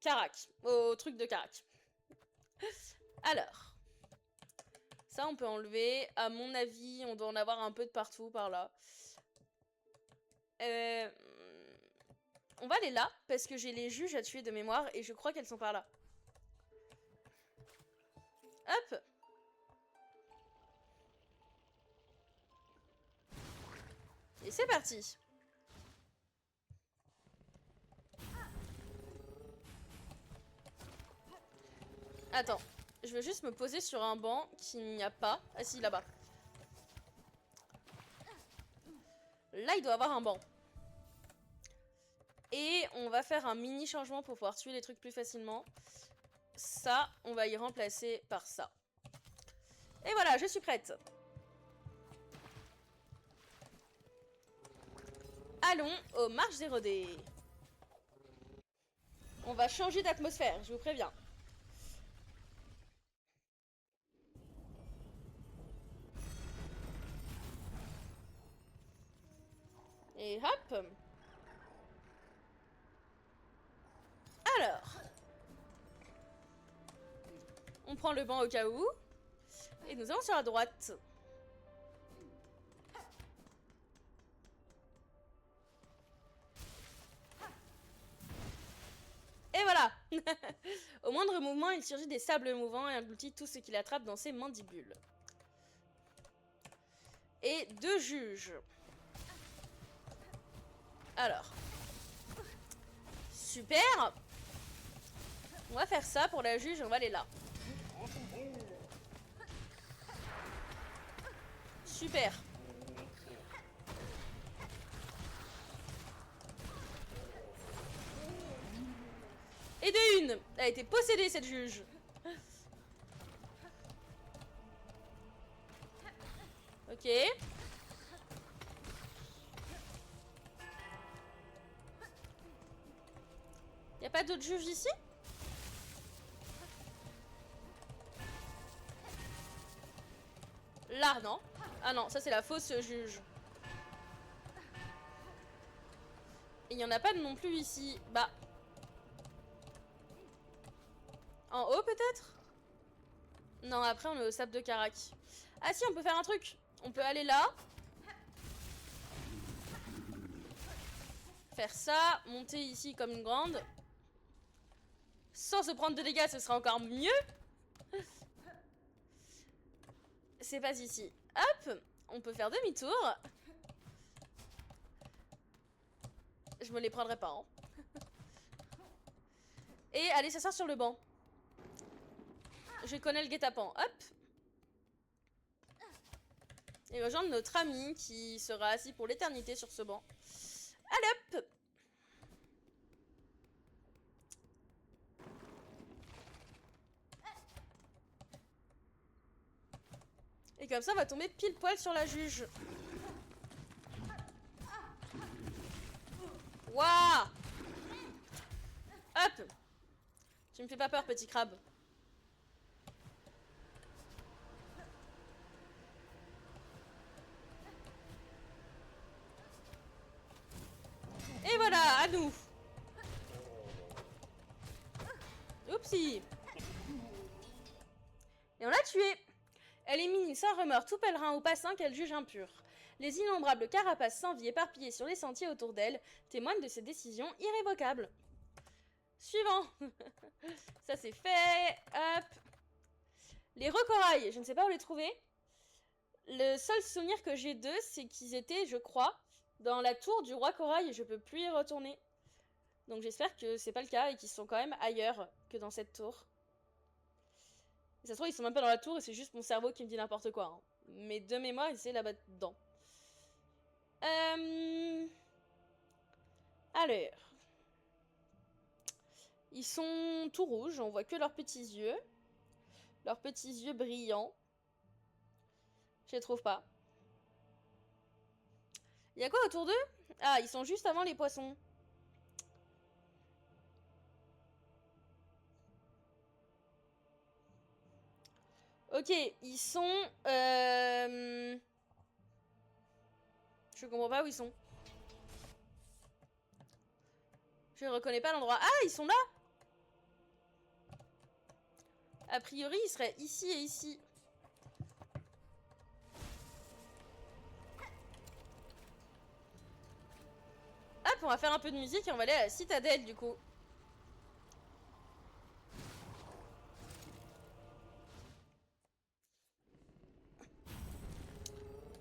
Carac. Au truc de Carac. Alors. Ça, on peut enlever. À mon avis, on doit en avoir un peu de partout par là. On va aller là, parce que j'ai les juges à tuer de mémoire, et je crois qu'elles sont par là. Hop. Et c'est parti. Attends, je veux juste me poser sur un banc qu'il n'y a pas. Ah si, là-bas. Là, il doit avoir un banc. Et on va faire un mini changement pour pouvoir tuer les trucs plus facilement. Ça, on va y remplacer par ça. Et voilà, je suis prête. Allons aux marches érodées. On va changer d'atmosphère, je vous préviens. Et hop. Alors. On prend le banc au cas où. Et nous allons sur la droite. Et voilà. Au moindre mouvement, il surgit des sables mouvants et engloutit tout ce qu'il attrape dans ses mandibules. Et 2 juges. Alors. Super. On va faire ça pour la juge, on va aller là. Super. Et de une. Elle a été possédée, cette juge. Ok. Y a pas d'autres juges ici? Là, non. Ah non, ça c'est la fausse juge. Et y en a pas non plus ici. Bah. En haut peut-être? Non, après on est au sable de Carac. Ah si, on peut faire un truc. On peut aller là. Faire ça. Monter ici comme une grande. Sans se prendre de dégâts, ce sera encore mieux. C'est pas ici. Hop. On peut faire demi-tour. Je me les prendrai pas, hein. Et aller s'asseoir sur le banc. Je connais le guet-apens. Hop. Et rejoindre notre ami qui sera assis pour l'éternité sur ce banc. Allez hop. Et comme ça, on va tomber pile poil sur la juge. Waouh. Hop. Tu me fais pas peur, petit crabe. Et voilà, à nous. Oupsie. Et on l'a tué. Elle élimine sans remords tout pèlerin ou passant qu'elle juge impur. Les innombrables carapaces sans vie éparpillées sur les sentiers autour d'elle témoignent de ses décisions irrévocables. Suivant. Ça c'est fait. Hop. Les recorails, je ne sais pas où les trouver. Le seul souvenir que j'ai d'eux, c'est qu'ils étaient, je crois, dans la tour du roi corail et je peux plus y retourner. Donc j'espère que c'est pas le cas et qu'ils sont quand même ailleurs que dans cette tour. Et ça se trouve, ils sont même pas dans la tour et c'est juste mon cerveau qui me dit n'importe quoi. Hein. Mais de mémoire, c'est là-bas dedans. Alors. Ils sont tout rouges, on voit que leurs petits yeux. Leurs petits yeux brillants. Je les trouve pas. Il y a quoi autour d'eux? Ah, ils sont juste avant les poissons. Ok, ils sont... Je comprends pas où ils sont. Je reconnais pas l'endroit. Ah, ils sont là. A priori, ils seraient ici et ici. Hop, on va faire un peu de musique et on va aller à la citadelle du coup.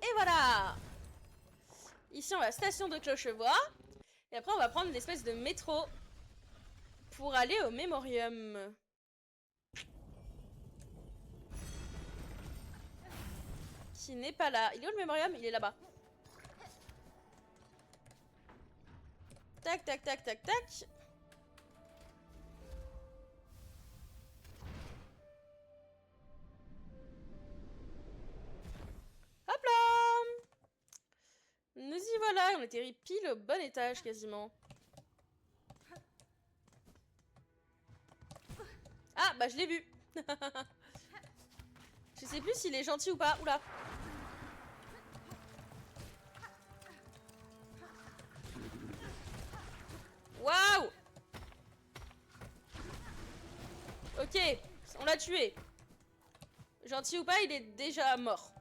Et voilà. Ici, on va à la station de Clochevoix. Et après, on va prendre l'espèce de métro pour aller au Mémorium. Qui n'est pas là. Il est où le Mémorium? Il est là-bas. Tac, tac, tac, tac, tac. Hop là. Nous y voilà. On atterrit pile au bon étage quasiment. Ah, bah je l'ai vu. Je sais plus s'il est gentil ou pas. Oula. Waouh. Ok, on l'a tué. Gentil ou pas, il est déjà mort.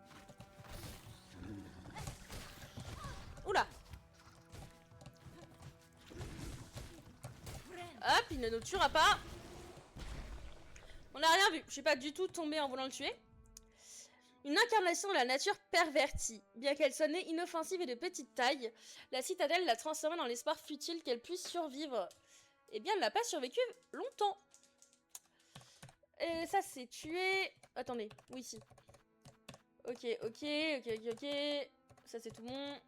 Oula. Hop, il ne nous tuera pas. On n'a rien vu. Je suis pas du tout tombée en voulant le tuer. Une incarnation de la nature pervertie. Bien qu'elle soit née inoffensive et de petite taille, la citadelle l'a transformée dans l'espoir futile qu'elle puisse survivre. Eh bien, elle n'a pas survécu longtemps. Et ça, c'est tué. Attendez, oui, si. Ok. Ça, c'est tout bon.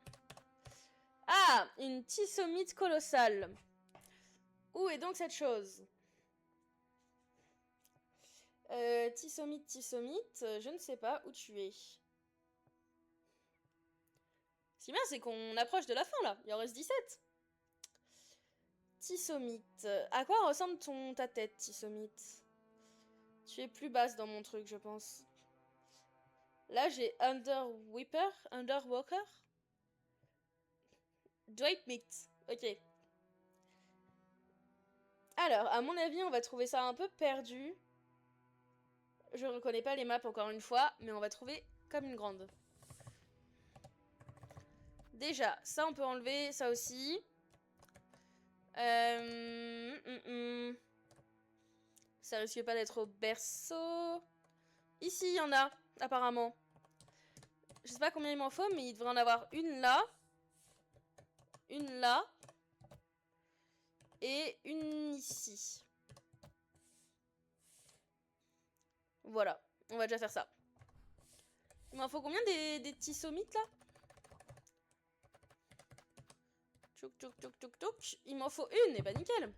Ah, une tissomite colossale. Où est donc cette chose? Tissomite, je ne sais pas où tu es. Ce qui est bien, c'est qu'on approche de la fin, là. Il en reste 17. Tissomite. À quoi ressemble ta tête, Tissomite? Tu es plus basse dans mon truc, je pense. Là, j'ai Underwalker. Dwight Meat. Ok. Alors, à mon avis, on va trouver ça un peu perdu. Je reconnais pas les maps encore une fois, mais on va trouver comme une grande. Déjà, ça on peut enlever, ça aussi. Ça risque pas d'être au berceau. Ici, il y en a, apparemment. Je sais pas combien il m'en faut, mais il devrait en avoir une là. Une là. Et une ici. Voilà, on va déjà faire ça. Il m'en faut combien des tissomites là? Tchouk. Il m'en faut une, et bah nickel.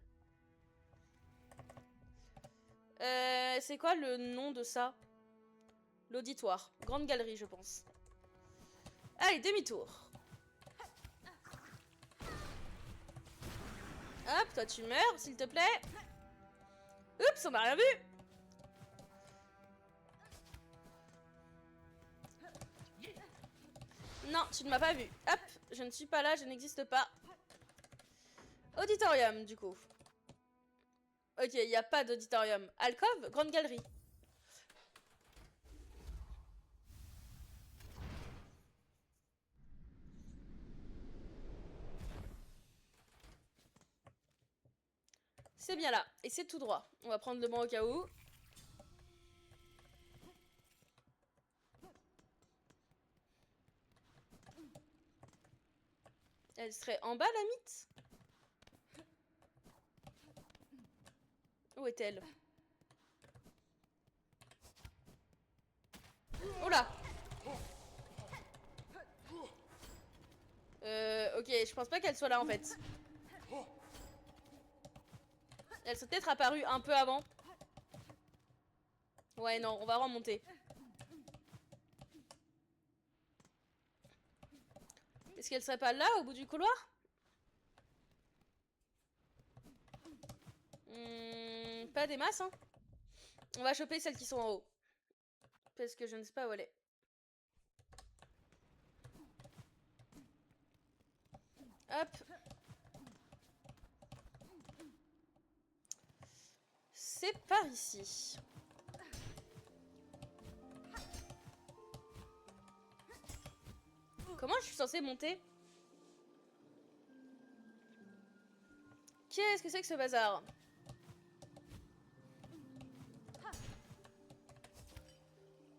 C'est quoi le nom de ça? L'auditoire. Grande galerie, je pense. Allez, demi-tour. Hop, toi tu meurs, s'il te plaît. Oups, on m'a rien vu. Non, tu ne m'as pas vu. Hop, je ne suis pas là, je n'existe pas. Auditorium, du coup. Ok, il n'y a pas d'auditorium. Alcove, grande galerie. C'est bien là, et c'est tout droit. On va prendre le banc au cas où. Elle serait en bas, la mythe? Où est-elle? Oh là! Ok, je pense pas qu'elle soit là en fait. Elle serait peut-être apparue un peu avant. Ouais, non, on va remonter. Est-ce qu'elle serait pas là, au bout du couloir? Pas des masses, hein. On va choper celles qui sont en haut. Parce que je ne sais pas où elle est. Hop. commencer par ici. Comment je suis censée monter? Qu'est-ce que c'est que ce bazar?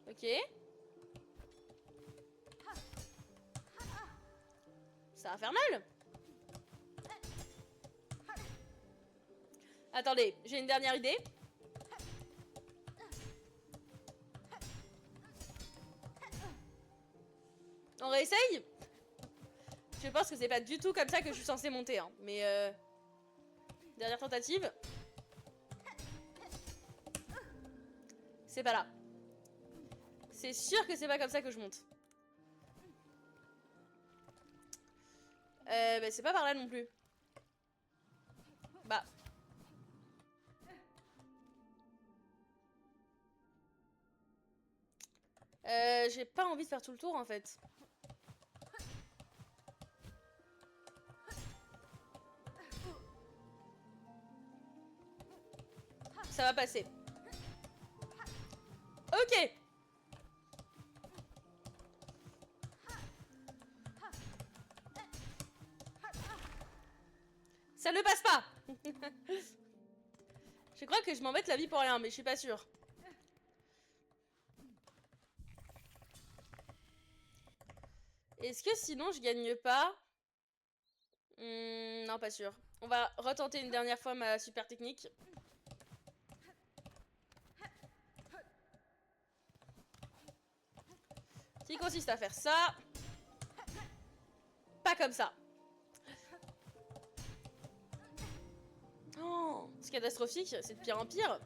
Ok. C'est infernal. Attendez, j'ai une dernière idée. On réessaye? Je pense que c'est pas du tout comme ça que je suis censée monter, hein. Mais dernière tentative. C'est pas là. C'est sûr que c'est pas comme ça que je monte. Bah, c'est pas par là non plus. Bah. J'ai pas envie de faire tout le tour en fait. Ça va passer. Ok. Ça ne passe pas. Je crois que je m'embête la vie pour rien, mais je suis pas sûre. Est-ce que sinon je gagne pas? Non, pas sûr. On va retenter une dernière fois ma super technique. Qui consiste à faire ça. Pas comme ça. Oh, c'est catastrophique, c'est de pire en pire.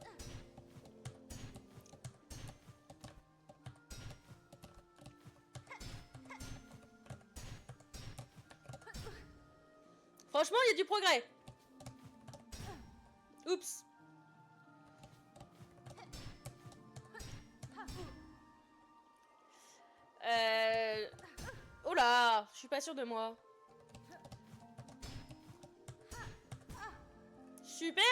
Franchement, il y a du progrès. Oups. Oh là, je suis pas sûre de moi. Super.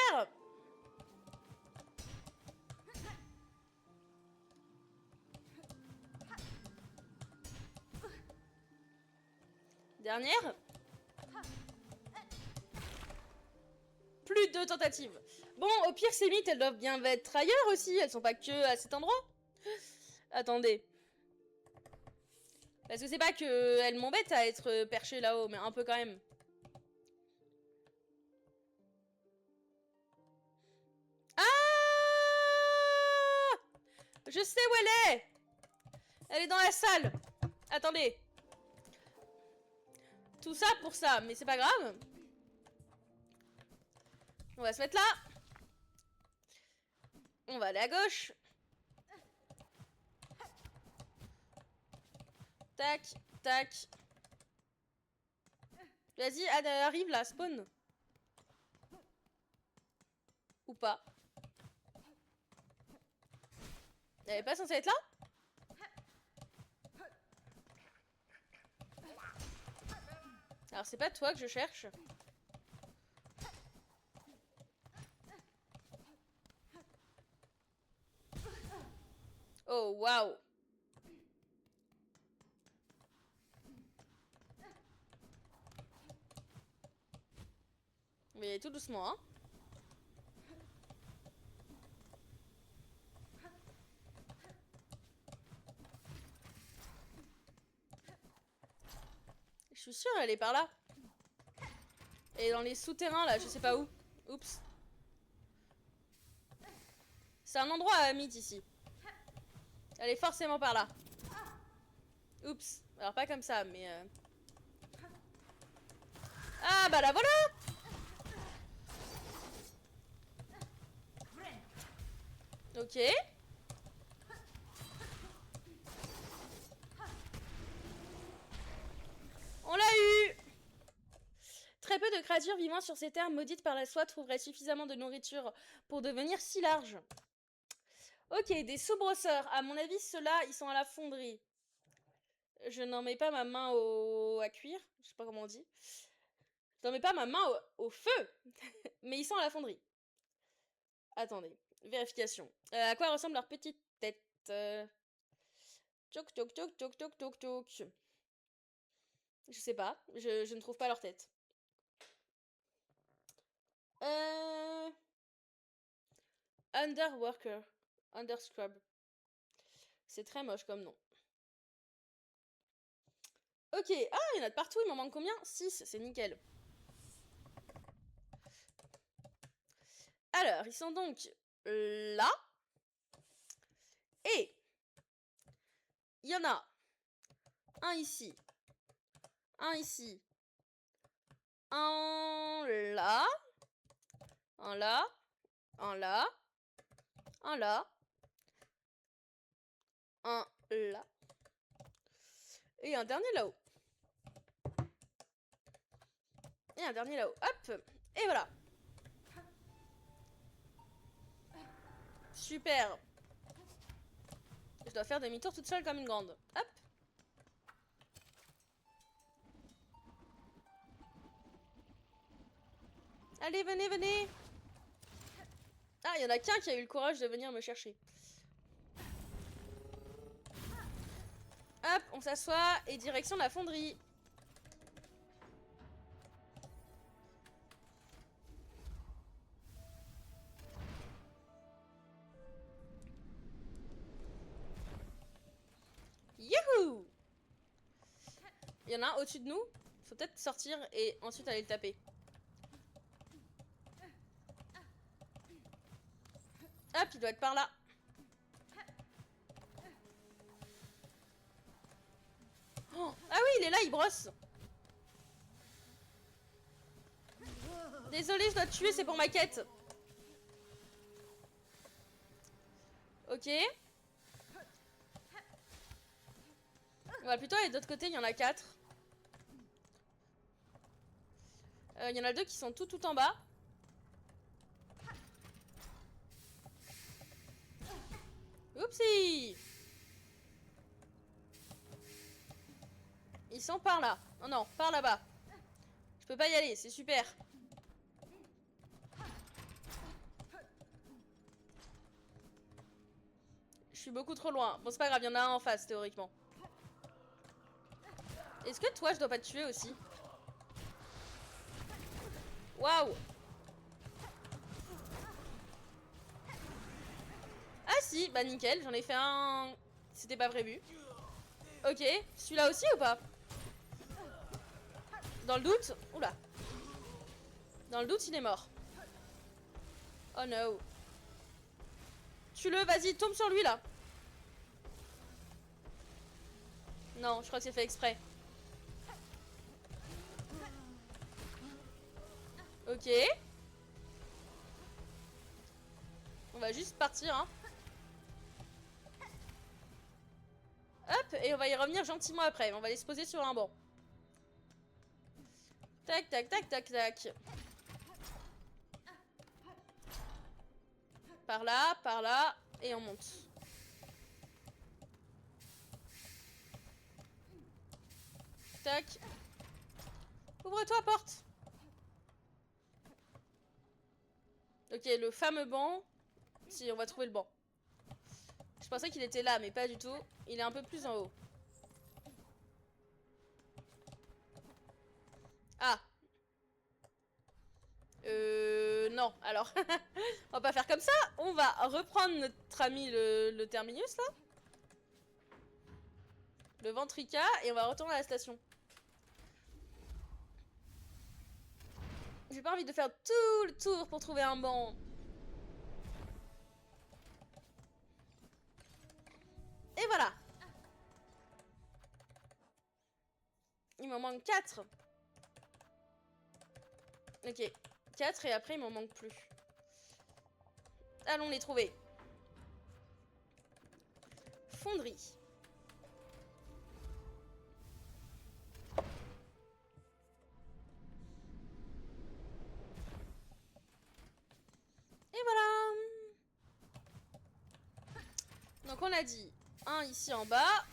Dernière. Plus de tentatives. Bon, au pire, ces mythes, elles doivent bien être ailleurs aussi. Elles sont pas que à cet endroit. Attendez. Parce que c'est pas que elles m'embêtent à être perchées là-haut, mais un peu quand même. Ah! Je sais où elle est! Elle est dans la salle. Attendez. Tout ça pour ça, mais c'est pas grave. On va se mettre là. On va aller à gauche. Tac, tac. Vas-y, arrive là, spawn. Ou pas. Elle est pas censée être là? Alors c'est pas toi que je cherche. Oh waouh. Mais tout doucement, hein. Je suis sûre elle est par là. Et dans les souterrains là, je sais pas où. Oups. C'est un endroit à mythe ici. Elle est forcément par là. Oups. Alors pas comme ça, mais... Ah bah la voilà. Ok. On l'a eu. Très peu de créatures vivant sur ces terres maudites par la soie trouveraient suffisamment de nourriture pour devenir si larges. Ok, des sous-brosseurs. À mon avis, ceux-là, ils sont à la fonderie. Je n'en mets pas ma main à cuire. Je sais pas comment on dit. Je n'en mets pas ma main au feu. Mais ils sont à la fonderie. Attendez. Vérification. À quoi ressemble leur petite tête? Toc toc toc toc toc toc toc. Je sais pas, je ne trouve pas leur tête. Underworker. Underscrub. C'est très moche comme nom. Ok, ah, il y en a de partout, il m'en manque combien? 6, c'est nickel. Alors, ils sont donc là. Et il y en a un ici, un ici, un là, un là, un là, un là, un là, et un dernier là-haut. Et un dernier là-haut. Hop, et voilà. Super. Je dois faire demi-tour toute seule comme une grande. Hop. Allez, venez, venez. Ah, il y en a qu'un qui a eu le courage de venir me chercher. Hop, on s'assoit et direction la fonderie. Youhou! Il y en a un au-dessus de nous. Faut peut-être sortir et ensuite aller le taper. Hop, il doit être par là. Oh, ah oui, il est là, il brosse. Désolé, je dois te tuer, c'est pour ma quête. Ok. On va plutôt aller de l'autre côté, il y en a 4. Il y en a 2 qui sont tout en bas. Oupsie! Ils sont par là. Oh non, par là-bas. Je peux pas y aller, c'est super. Je suis beaucoup trop loin. Bon, c'est pas grave, il y en a un en face, théoriquement. Est-ce que toi, je dois pas te tuer aussi? Waouh! Ah si, bah nickel, j'en ai fait un... C'était pas prévu. Ok, celui-là aussi ou pas? Dans le doute... Oula. Dans le doute, il est mort. Oh no. Tue-le, vas-y, tombe sur lui, là. Non, je crois que c'est fait exprès. Ok. On va juste partir, hein. Hop, et on va y revenir gentiment après. On va aller se poser sur un banc. Tac, tac, tac, tac, tac. Par là, et on monte. Tac. Ouvre-toi, porte. Ok, le fameux banc. Si, on va trouver le banc. Je pensais qu'il était là, mais pas du tout. Il est un peu plus en haut. Ah. Non, alors. On va pas faire comme ça. On va reprendre notre ami le terminus, là. Le ventrica, et on va retourner à la station. J'ai pas envie de faire tout le tour pour trouver un banc. Et voilà. Il m'en manque 4. Ok. 4 et après il m'en manque plus. Allons les trouver. Fonderie. Et voilà. Donc on a dit un ici en bas.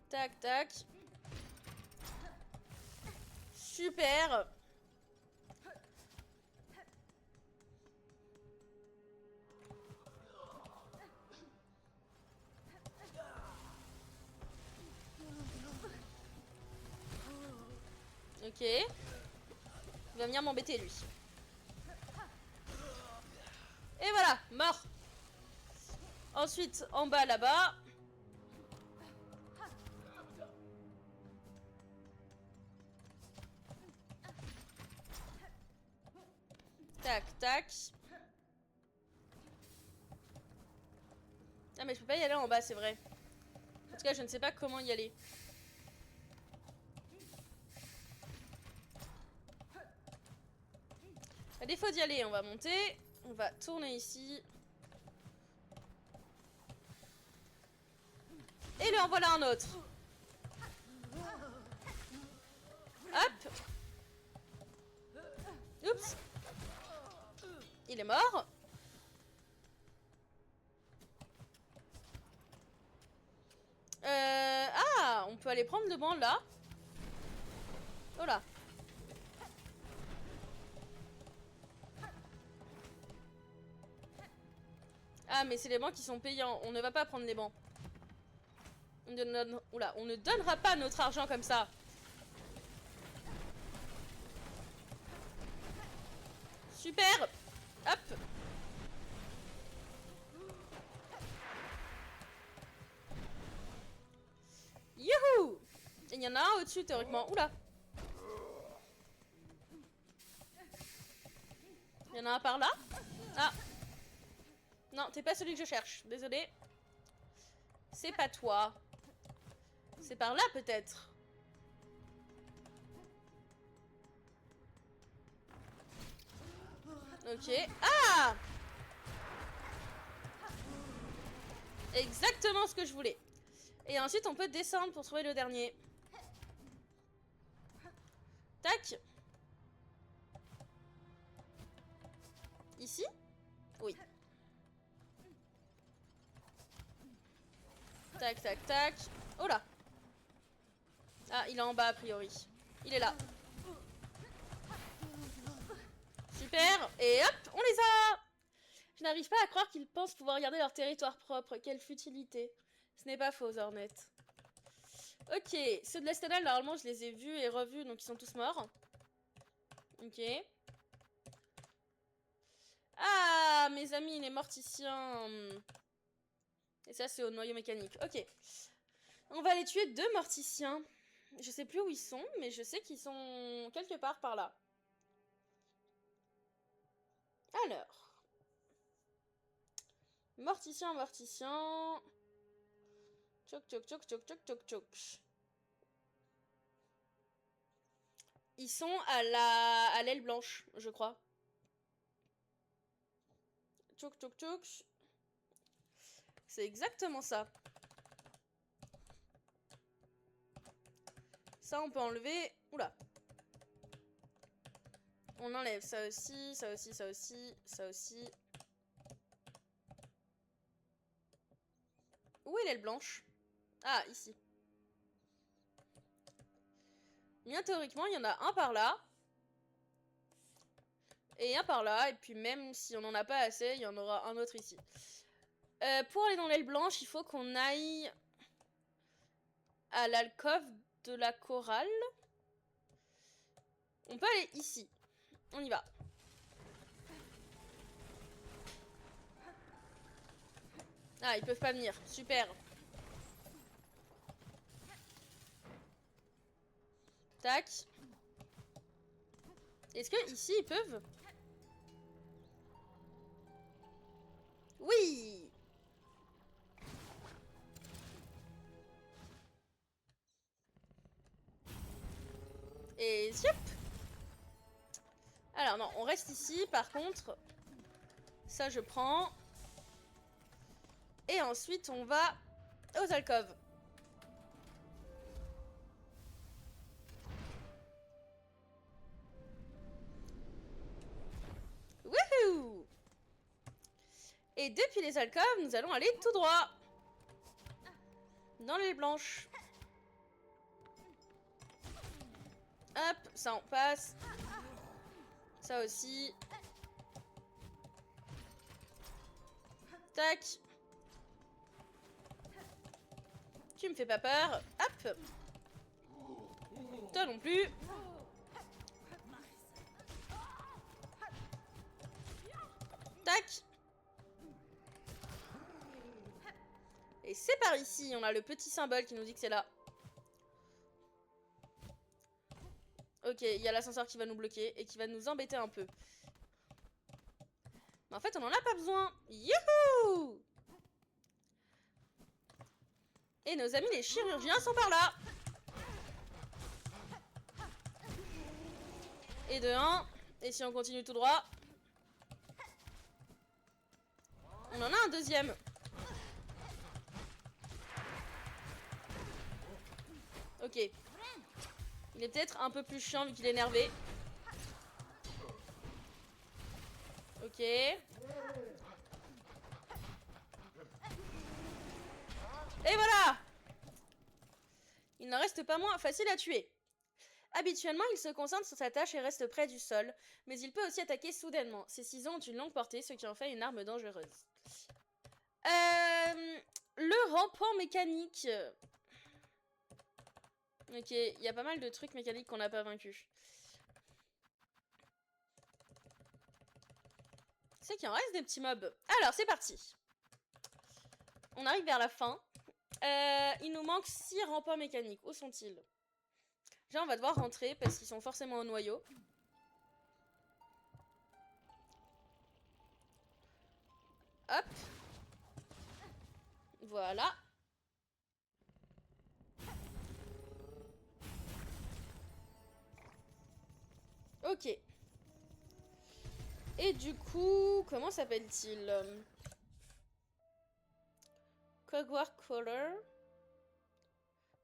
Tac, tac. Super. Ok. Il va venir m'embêter, lui. Et voilà, mort. Ensuite, en bas, là-bas. Tac, tac. Ah mais je peux pas y aller en bas, c'est vrai. En tout cas, je ne sais pas comment y aller. À défaut d'y aller, on va monter. On va tourner ici. Et lui en voilà un autre. Hop. Oups. Il est mort. Ah, on peut aller prendre le banc là. Oh là. Ah, mais c'est les bancs qui sont payants. On ne va pas prendre les bancs. Oula, on ne donnera pas notre argent comme ça. Super. Hop. Youhou. Il y en a un au-dessus théoriquement. Oula. Il y en a un par là. Ah. Non, t'es pas celui que je cherche. Désolé. C'est pas toi. C'est par là peut-être. Ok. Ah! Exactement ce que je voulais. Et ensuite on peut descendre pour trouver le dernier. Tac. Ici? Oui. Tac, tac, tac. Oh là. Ah, il est en bas a priori. Il est là. Super. Et hop, on les a. Je n'arrive pas à croire qu'ils pensent pouvoir garder leur territoire propre. Quelle futilité. Ce n'est pas faux, Zornet. Ok, ceux de l'Estadal, normalement, je les ai vus et revus, donc ils sont tous morts. Ok. Ah, mes amis, les morticiens. Et ça, c'est au noyau mécanique. Ok. On va aller tuer 2 morticiens. Je sais plus où ils sont, mais je sais qu'ils sont quelque part par là. Alors. Morticien, morticien. Tchoc, tchoc, tchoc, tchoc, tchoc, tchoc, tchoc. Ils sont à l'aile blanche, je crois. Tchoc, tchoc, tchoc. C'est exactement ça. Ça, on peut enlever. Oula. On enlève ça aussi, ça aussi, ça aussi, ça aussi. Où est l'aile blanche? Ah, ici. Bien théoriquement, il y en a un par là. Et un par là. Et puis même si on n'en a pas assez, il y en aura un autre ici. Pour aller dans l'aile blanche, il faut qu'on aille à l'alcôve de la chorale. On peut aller ici. On y va. Ah, ils peuvent pas venir. Super. Tac. Est-ce que ici ils peuvent? Oui. Et ziop. Alors non, on reste ici. Par contre, ça je prends. Et ensuite on va aux alcôves. Wouhou! Et depuis les alcôves, nous allons aller tout droit. Dans l'aile blanche. Hop, ça on passe. Ça aussi. Tac. Tu me fais pas peur. Hop. Toi non plus. tac. Et c'est par ici, on a le petit symbole qui nous dit que c'est là. Ok, il y a l'ascenseur qui va nous bloquer et qui va nous embêter un peu. Mais en fait, on en a pas besoin. Youhou! Et nos amis les chirurgiens sont par là. Et de 1. Et si on continue tout droit, on en a un deuxième. Ok. Il est peut-être un peu plus chiant vu qu'il est énervé. Ok. Et voilà! Il n'en reste pas moins facile à tuer. Habituellement, il se concentre sur sa tâche et reste près du sol, mais il peut aussi attaquer soudainement. Ses ciseaux ont une longue portée, ce qui en fait une arme dangereuse. Le rampant mécanique. Ok, il y a pas mal de trucs mécaniques qu'on n'a pas vaincus. C'est qu'il en reste des petits mobs. Alors, c'est parti. On arrive vers la fin. Il nous manque 6 rampants mécaniques. Où sont-ils? Déjà, on va devoir rentrer parce qu'ils sont forcément au noyau. Hop. Voilà. Ok. Et du coup, comment s'appelle-t-il? Cogwork Color.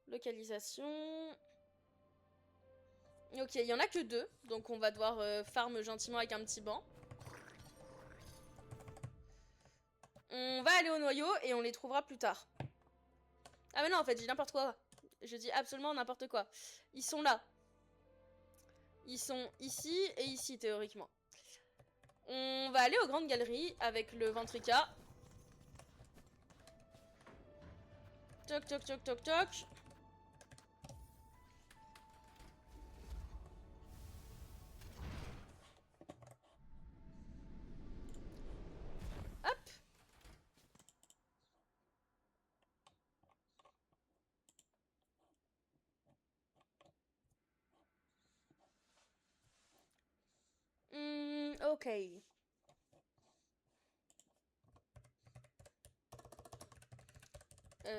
Localisation. Ok, il y en a que 2. Donc on va devoir farm gentiment avec un petit banc. On va aller au noyau et on les trouvera plus tard. Ah mais non, en fait, je dis n'importe quoi. Je dis absolument n'importe quoi. Ils sont là. Ils sont ici et ici, théoriquement. On va aller aux grandes galeries avec le Ventrica. Toc, toc, toc, toc, toc. Hop. Ok.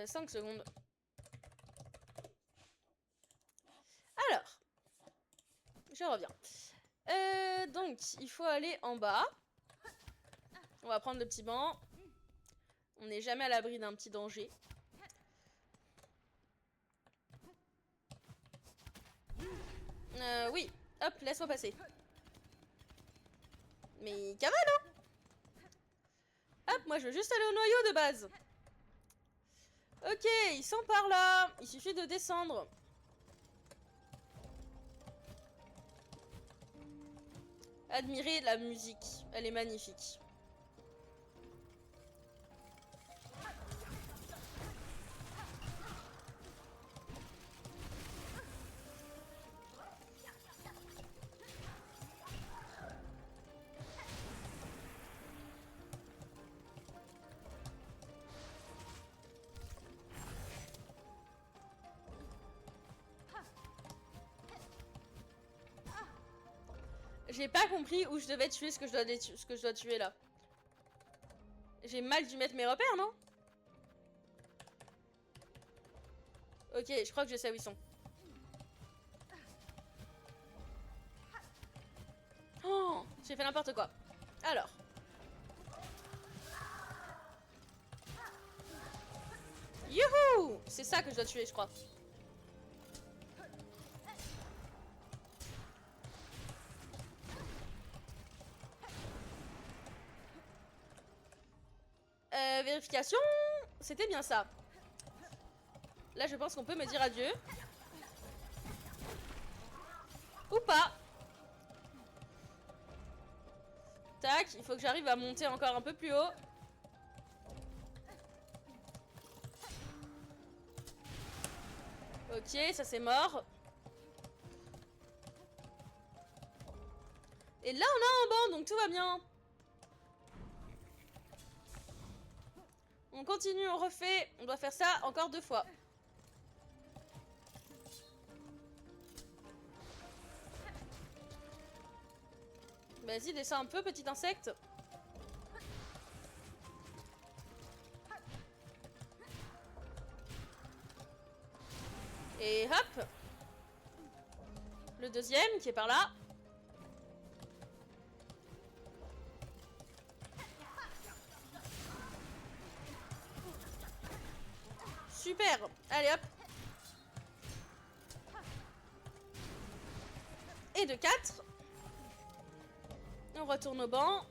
5 secondes. Alors, je reviens. Donc, il faut aller en bas. On va prendre le petit banc. On n'est jamais à l'abri d'un petit danger. Oui. Hop, laisse-moi passer. Mais cavale, hein! Hop, moi je veux juste aller au noyau de base. Ok, ils sont par là. Il suffit de descendre. Admirez la musique. Elle est magnifique. J'ai pas compris où je devais tuer ce que je dois tuer là. J'ai mal dû mettre mes repères, non? Ok, je crois que je sais où ils sont. Oh, j'ai fait n'importe quoi. Alors. Youhou! C'est ça que je dois tuer, je crois. Vérification. C'était bien ça. Là, je pense qu'on peut me dire adieu. Ou pas. Tac, il faut que j'arrive à monter encore un peu plus haut. Ok, ça c'est mort. Et là, on a un banc, donc tout va bien. On continue, on refait. On doit faire ça encore 2 fois. Vas-y, descends un peu, petit insecte. Et hop. Le deuxième qui est par là. Super. Allez hop. Et de 4. On retourne au banc.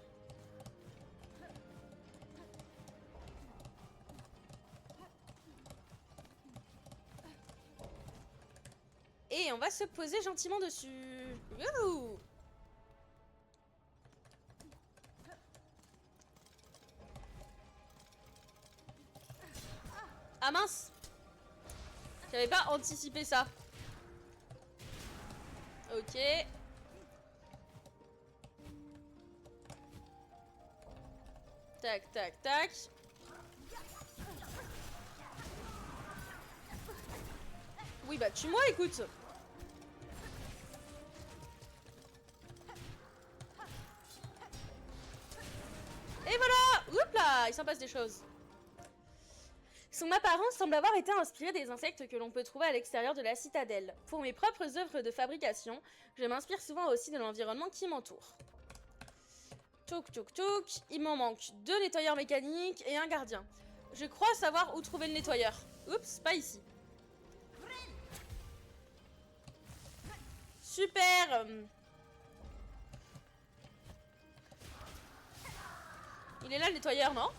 Et on va se poser gentiment dessus. Youhou! Ah mince! J'avais pas anticipé ça. Ok. Tac, tac, tac. Oui, bah tue-moi, écoute. Et voilà! Oups là! Il s'en passe des choses. Son apparence semble avoir été inspirée des insectes que l'on peut trouver à l'extérieur de la citadelle. Pour mes propres œuvres de fabrication, je m'inspire souvent aussi de l'environnement qui m'entoure. Touk touk touk, il m'en manque 2 nettoyeurs mécaniques et un gardien. Je crois savoir où trouver le nettoyeur. Oups, pas ici. Super! Il est là le nettoyeur, non?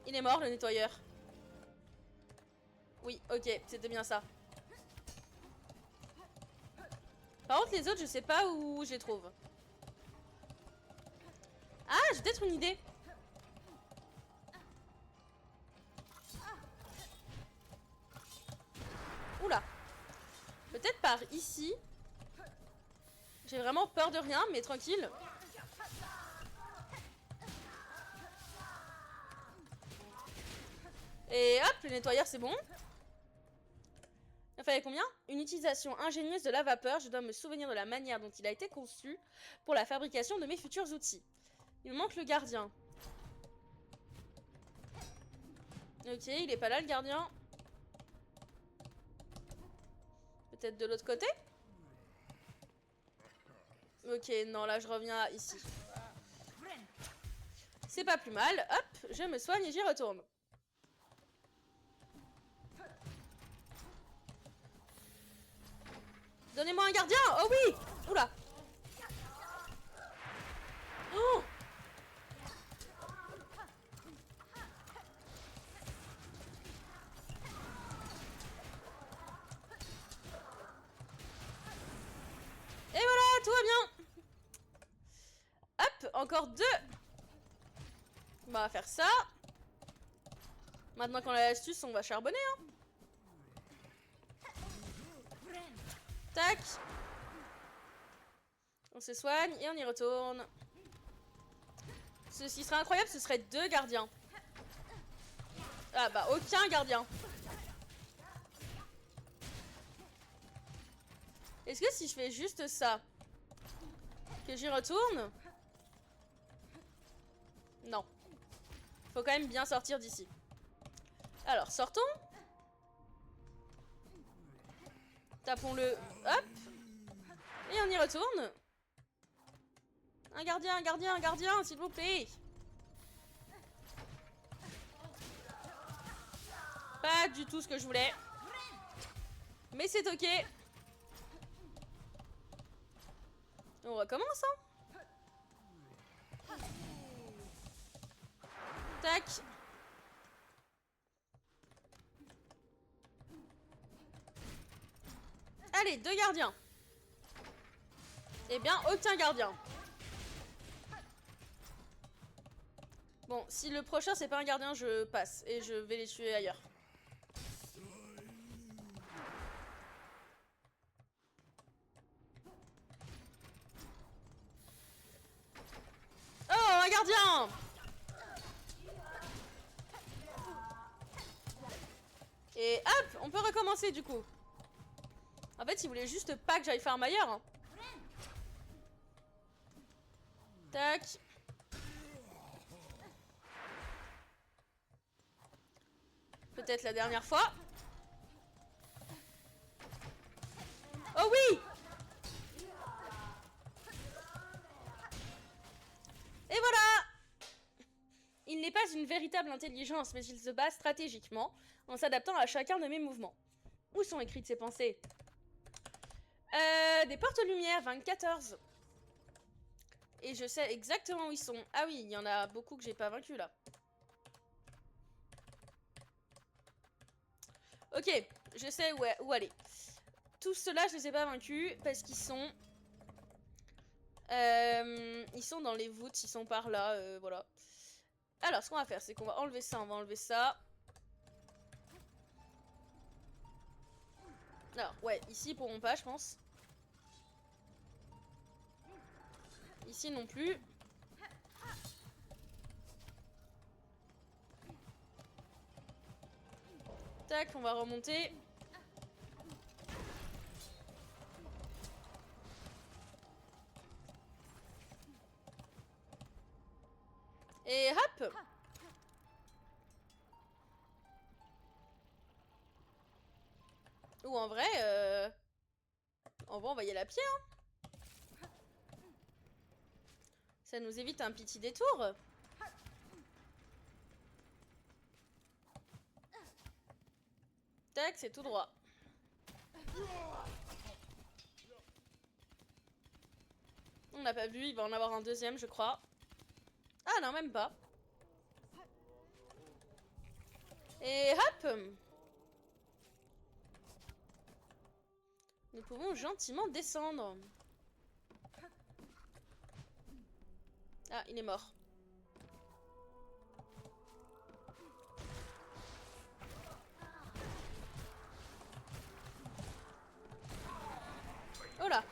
Il est mort le nettoyeur. Oui, ok, c'était bien ça. Par contre les autres je sais pas où je les trouve. Ah, j'ai peut-être une idée. Oula. Peut-être par ici. J'ai vraiment peur de rien, mais tranquille. Et hop, le nettoyeur c'est bon. Il fallait combien? Une utilisation ingénieuse de la vapeur. Je dois me souvenir de la manière dont il a été conçu pour la fabrication de mes futurs outils. Il me manque le gardien. Ok, il est pas là le gardien. Peut-être de l'autre côté? Ok, non, là je reviens ici. C'est pas plus mal. Hop, je me soigne et j'y retourne. Donnez-moi un gardien. Oh oui. Oula. Oh. Et voilà, tout va bien. Hop, encore 2. On va faire ça. Maintenant qu'on a l'astuce, on va charbonner. Hein. Tac. On se soigne et on y retourne. Ce qui serait incroyable, ce serait 2 gardiens. Ah bah, aucun gardien. Est-ce que si je fais juste ça, que j'y retourne? Non. Faut quand même bien sortir d'ici. Alors, sortons. Tapons-le. Hop. Et on y retourne. Un gardien, s'il vous plaît. Pas du tout ce que je voulais. Mais c'est ok. On recommence, hein. Tac. Allez, 2 gardiens. Eh bien, aucun gardien. Bon, si le prochain c'est pas un gardien, je passe. Et je vais les tuer ailleurs. gardien. Et hop, on peut recommencer du coup. En fait, il voulait juste pas que j'aille farm ailleurs. Hein. Tac. Peut-être la dernière fois. Oh oui! Et voilà! Il n'est pas une véritable intelligence, mais il se bat stratégiquement, en s'adaptant à chacun de mes mouvements. Où sont écrites ces pensées? Des portes-lumière, 24. Et je sais exactement où ils sont. Ah oui, il y en a beaucoup que j'ai pas vaincu là. Ok, je sais où aller. Tous ceux-là, je les ai pas vaincus parce qu'ils sont... ils sont dans les voûtes, ils sont par là, voilà. Alors, ce qu'on va faire, c'est qu'on va enlever ça, on va enlever ça. Alors, ouais, ici, ils pourront pas, je pense. Ici non plus. Tac, on va remonter. Et hop! Ou en vrai, on va envoyer la pierre. Hein. Ça nous évite un petit détour. Tac, c'est tout droit. On n'a pas vu, il va en avoir un deuxième, je crois. Ah non, même pas. Et hop! Nous pouvons gentiment descendre. Ah, il est mort. Oh là!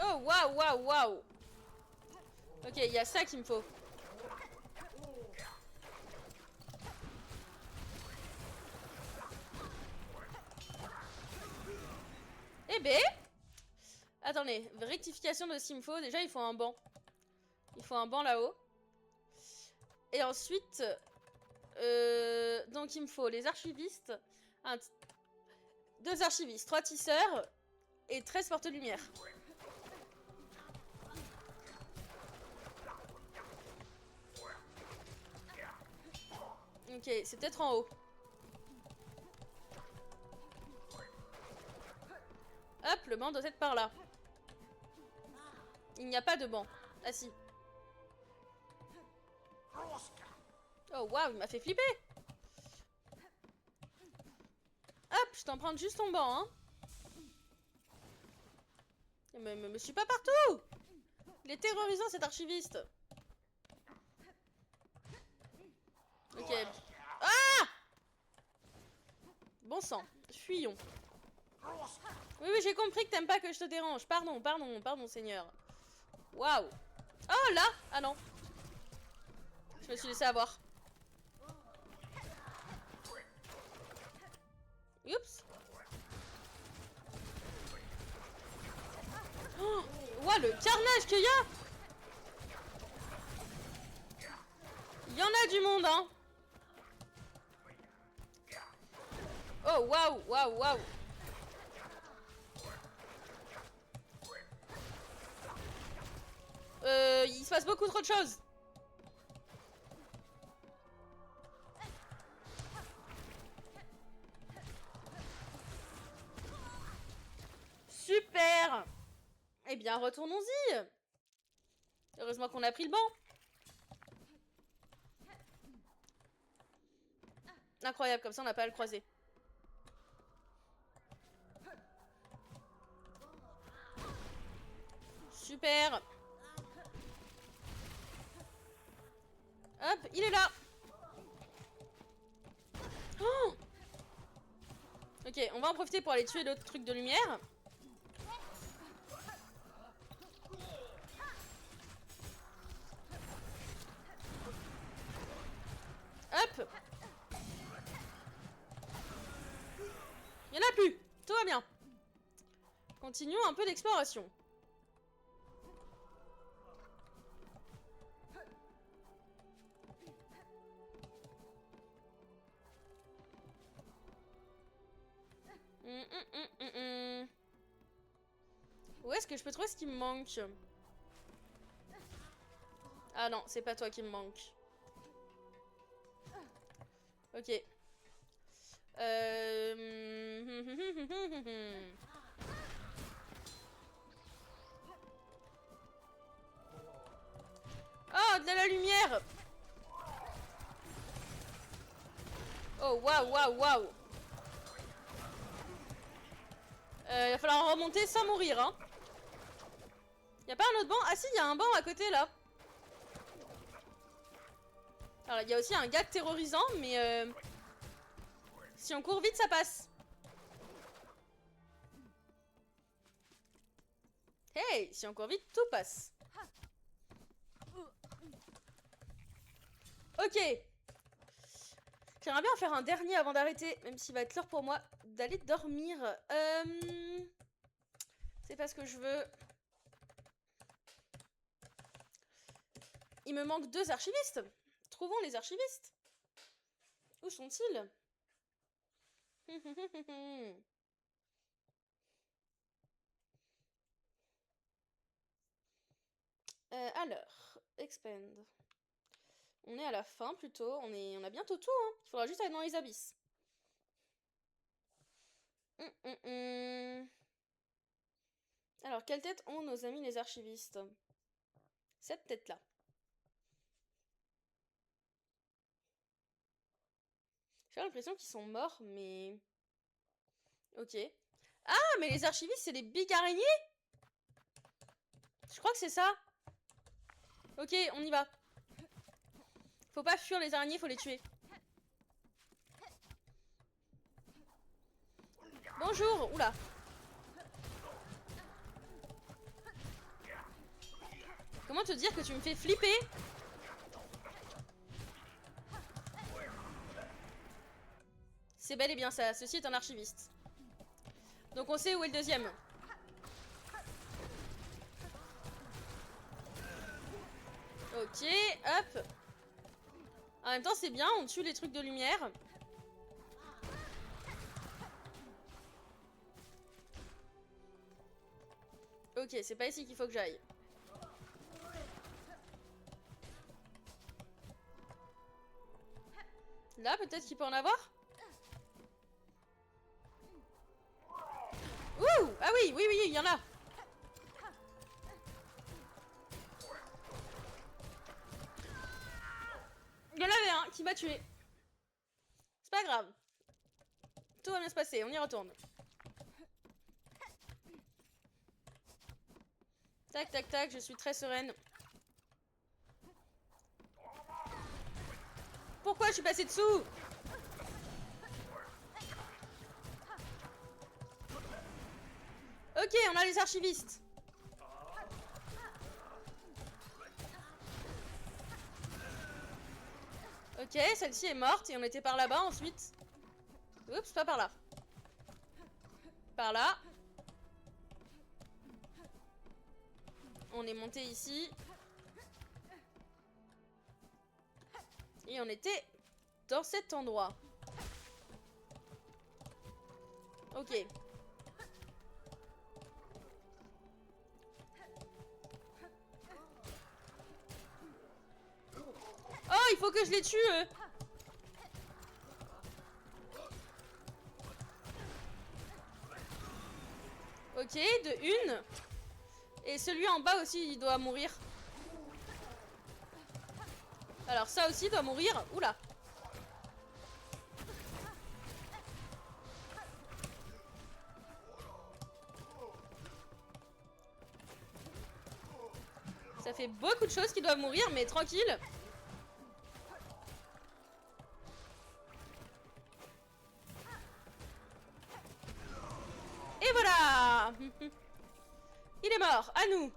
Oh, waouh, waouh, waouh! Ok, il y a ça qu'il me faut. Eh ben! Attendez, rectification de ce qu'il me faut. Déjà, il faut un banc. Il faut un banc là-haut. Et ensuite... donc, il me faut les archivistes. 2 archivistes, 3 tisseurs et 13 porte-lumière. Ok, c'est peut-être en haut. Hop, le banc doit être par là. Il n'y a pas de banc. Ah si. Oh waouh, il m'a fait flipper. Hop, je t'emprunte juste ton banc, hein. Mais me suis pas partout. Il est terrorisant cet archiviste. Ok. Ah! Bon sang, fuyons. Oui, oui, j'ai compris que t'aimes pas que je te dérange. Pardon, pardon, pardon, Seigneur. Waouh. Oh, là! Ah non. Je me suis laissé avoir. Oups. Oh, ouah, le carnage qu'il y a! Il y en a du monde, hein! Oh, waouh, waouh, waouh! Il se passe beaucoup trop de choses! Super! Eh bien, retournons-y! Heureusement qu'on a pris le banc. Incroyable, comme ça on n'a pas à le croiser. Super! Hop, il est là! Oh, ok, on va en profiter pour aller tuer l'autre truc de lumière. Hop. Il n'y en a plus. Tout va bien. Continuons un peu l'exploration. Où est-ce que je peux trouver ce qui me manque? Ah non, c'est pas toi qui me manque. Ok. Oh, de la lumière! Oh, waouh, waouh, waouh! Il va falloir remonter sans mourir, hein. Y'a pas un autre banc? Ah si, il y a un banc à côté, là. Alors, il y a aussi un gag terrorisant, mais si on court vite, ça passe. Hey, si on court vite, tout passe. Ok. J'aimerais bien en faire un dernier avant d'arrêter, même s'il va être l'heure pour moi d'aller dormir. C'est pas ce que je veux. Il me manque 2 archivistes. Trouvons les archivistes. Où sont-ils? Alors, expand. On est à la fin plutôt. On a bientôt tout, hein. Il faudra juste aller dans les abysses. Alors, quelle tête ont nos amis les archivistes? Cette tête-là. J'ai l'impression qu'ils sont morts, mais... Ok. Ah, mais les archivistes, c'est les big araignées? Je crois que c'est ça. Ok, on y va. Faut pas fuir les araignées, faut les tuer. Bonjour. Oula. Comment te dire que tu me fais flipper? C'est bel et bien ça. Ceci est un archiviste. Donc on sait où est le deuxième. Ok, hop. En même temps, c'est bien, on tue les trucs de lumière. Ok, c'est pas ici qu'il faut que j'aille. Là, peut-être qu'il peut en avoir? Ouh! Ah oui, oui, oui, il y en a. Il y en avait un qui m'a tué. C'est pas grave. Tout va bien se passer, on y retourne. Tac, tac, tac, je suis très sereine. Pourquoi je suis passée dessous? Ok, on a les archivistes. Ok, celle-ci est morte et on était par là-bas ensuite. Oups, pas par là. Par là. On est monté ici. Et on était dans cet endroit. Ok. Oh, il faut que je les tue, eux. Ok, de une. Et celui en bas aussi, il doit mourir. Alors ça aussi doit mourir. Oula. Ça fait beaucoup de choses qui doivent mourir, mais tranquille. Et voilà. Il est mort, à nous.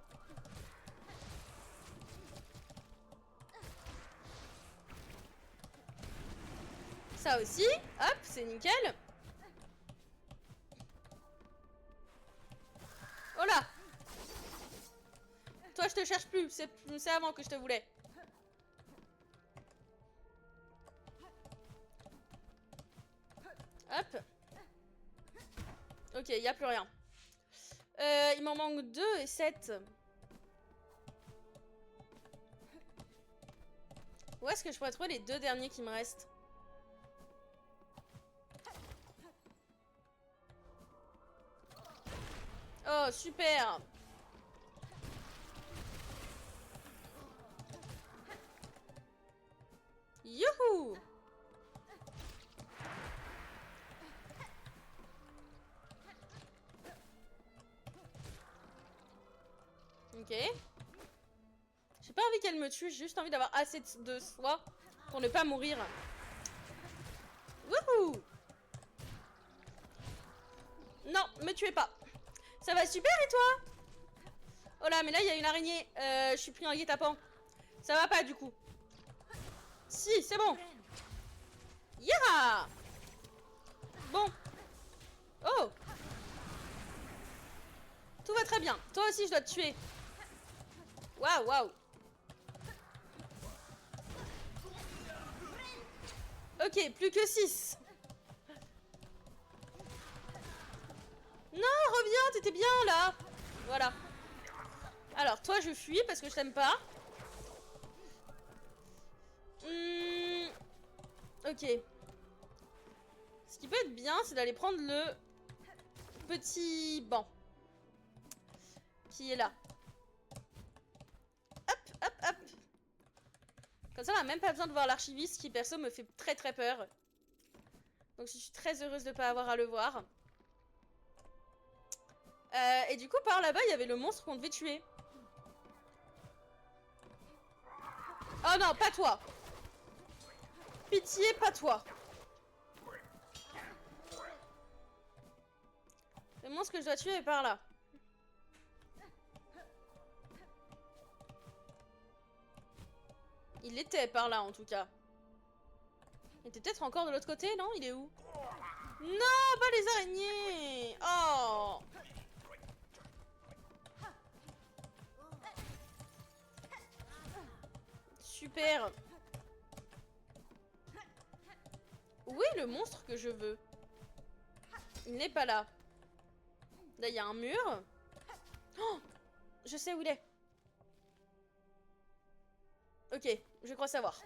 Ça aussi. Hop, c'est nickel. Oh là. Toi, je te cherche plus. C'est avant que je te voulais. Hop. Ok, il n'y a plus rien. Il m'en manque 2 et 7. Où est-ce que je pourrais trouver les 2 derniers qui me restent? Oh, super. Youhou. Ok. J'ai pas envie qu'elle me tue, j'ai juste envie d'avoir assez de soi pour ne pas mourir. Wouhou. Non, me tuez pas. Ça va super et toi? Oh là, mais là il y a une araignée. Je suis pris en guet-apens. Ça va pas du coup. Si, c'est bon. Yeah. Bon. Oh. Tout va très bien. Toi aussi, je dois te tuer. Waouh, waouh. Ok, plus que 6. Non, reviens, t'étais bien là. Voilà. Alors, toi, je fuis parce que je t'aime pas. Ok. Ce qui peut être bien, c'est d'aller prendre le petit banc qui est là. Hop, hop, hop. Comme ça, on n'a même pas besoin de voir l'archiviste qui, perso, me fait très très peur. Donc, je suis très heureuse de ne pas avoir à le voir. Et du coup, par là-bas, il y avait le monstre qu'on devait tuer. Oh non, pas toi. Pitié, pas toi. Le monstre que je dois tuer est par là. Il était par là, en tout cas. Il était peut-être encore de l'autre côté, non? Il est où? Non, pas les araignées. Oh. Super. Où est le monstre que je veux? Il n'est pas là. Là, il y a un mur. Oh, je sais où il est. Ok, je crois savoir.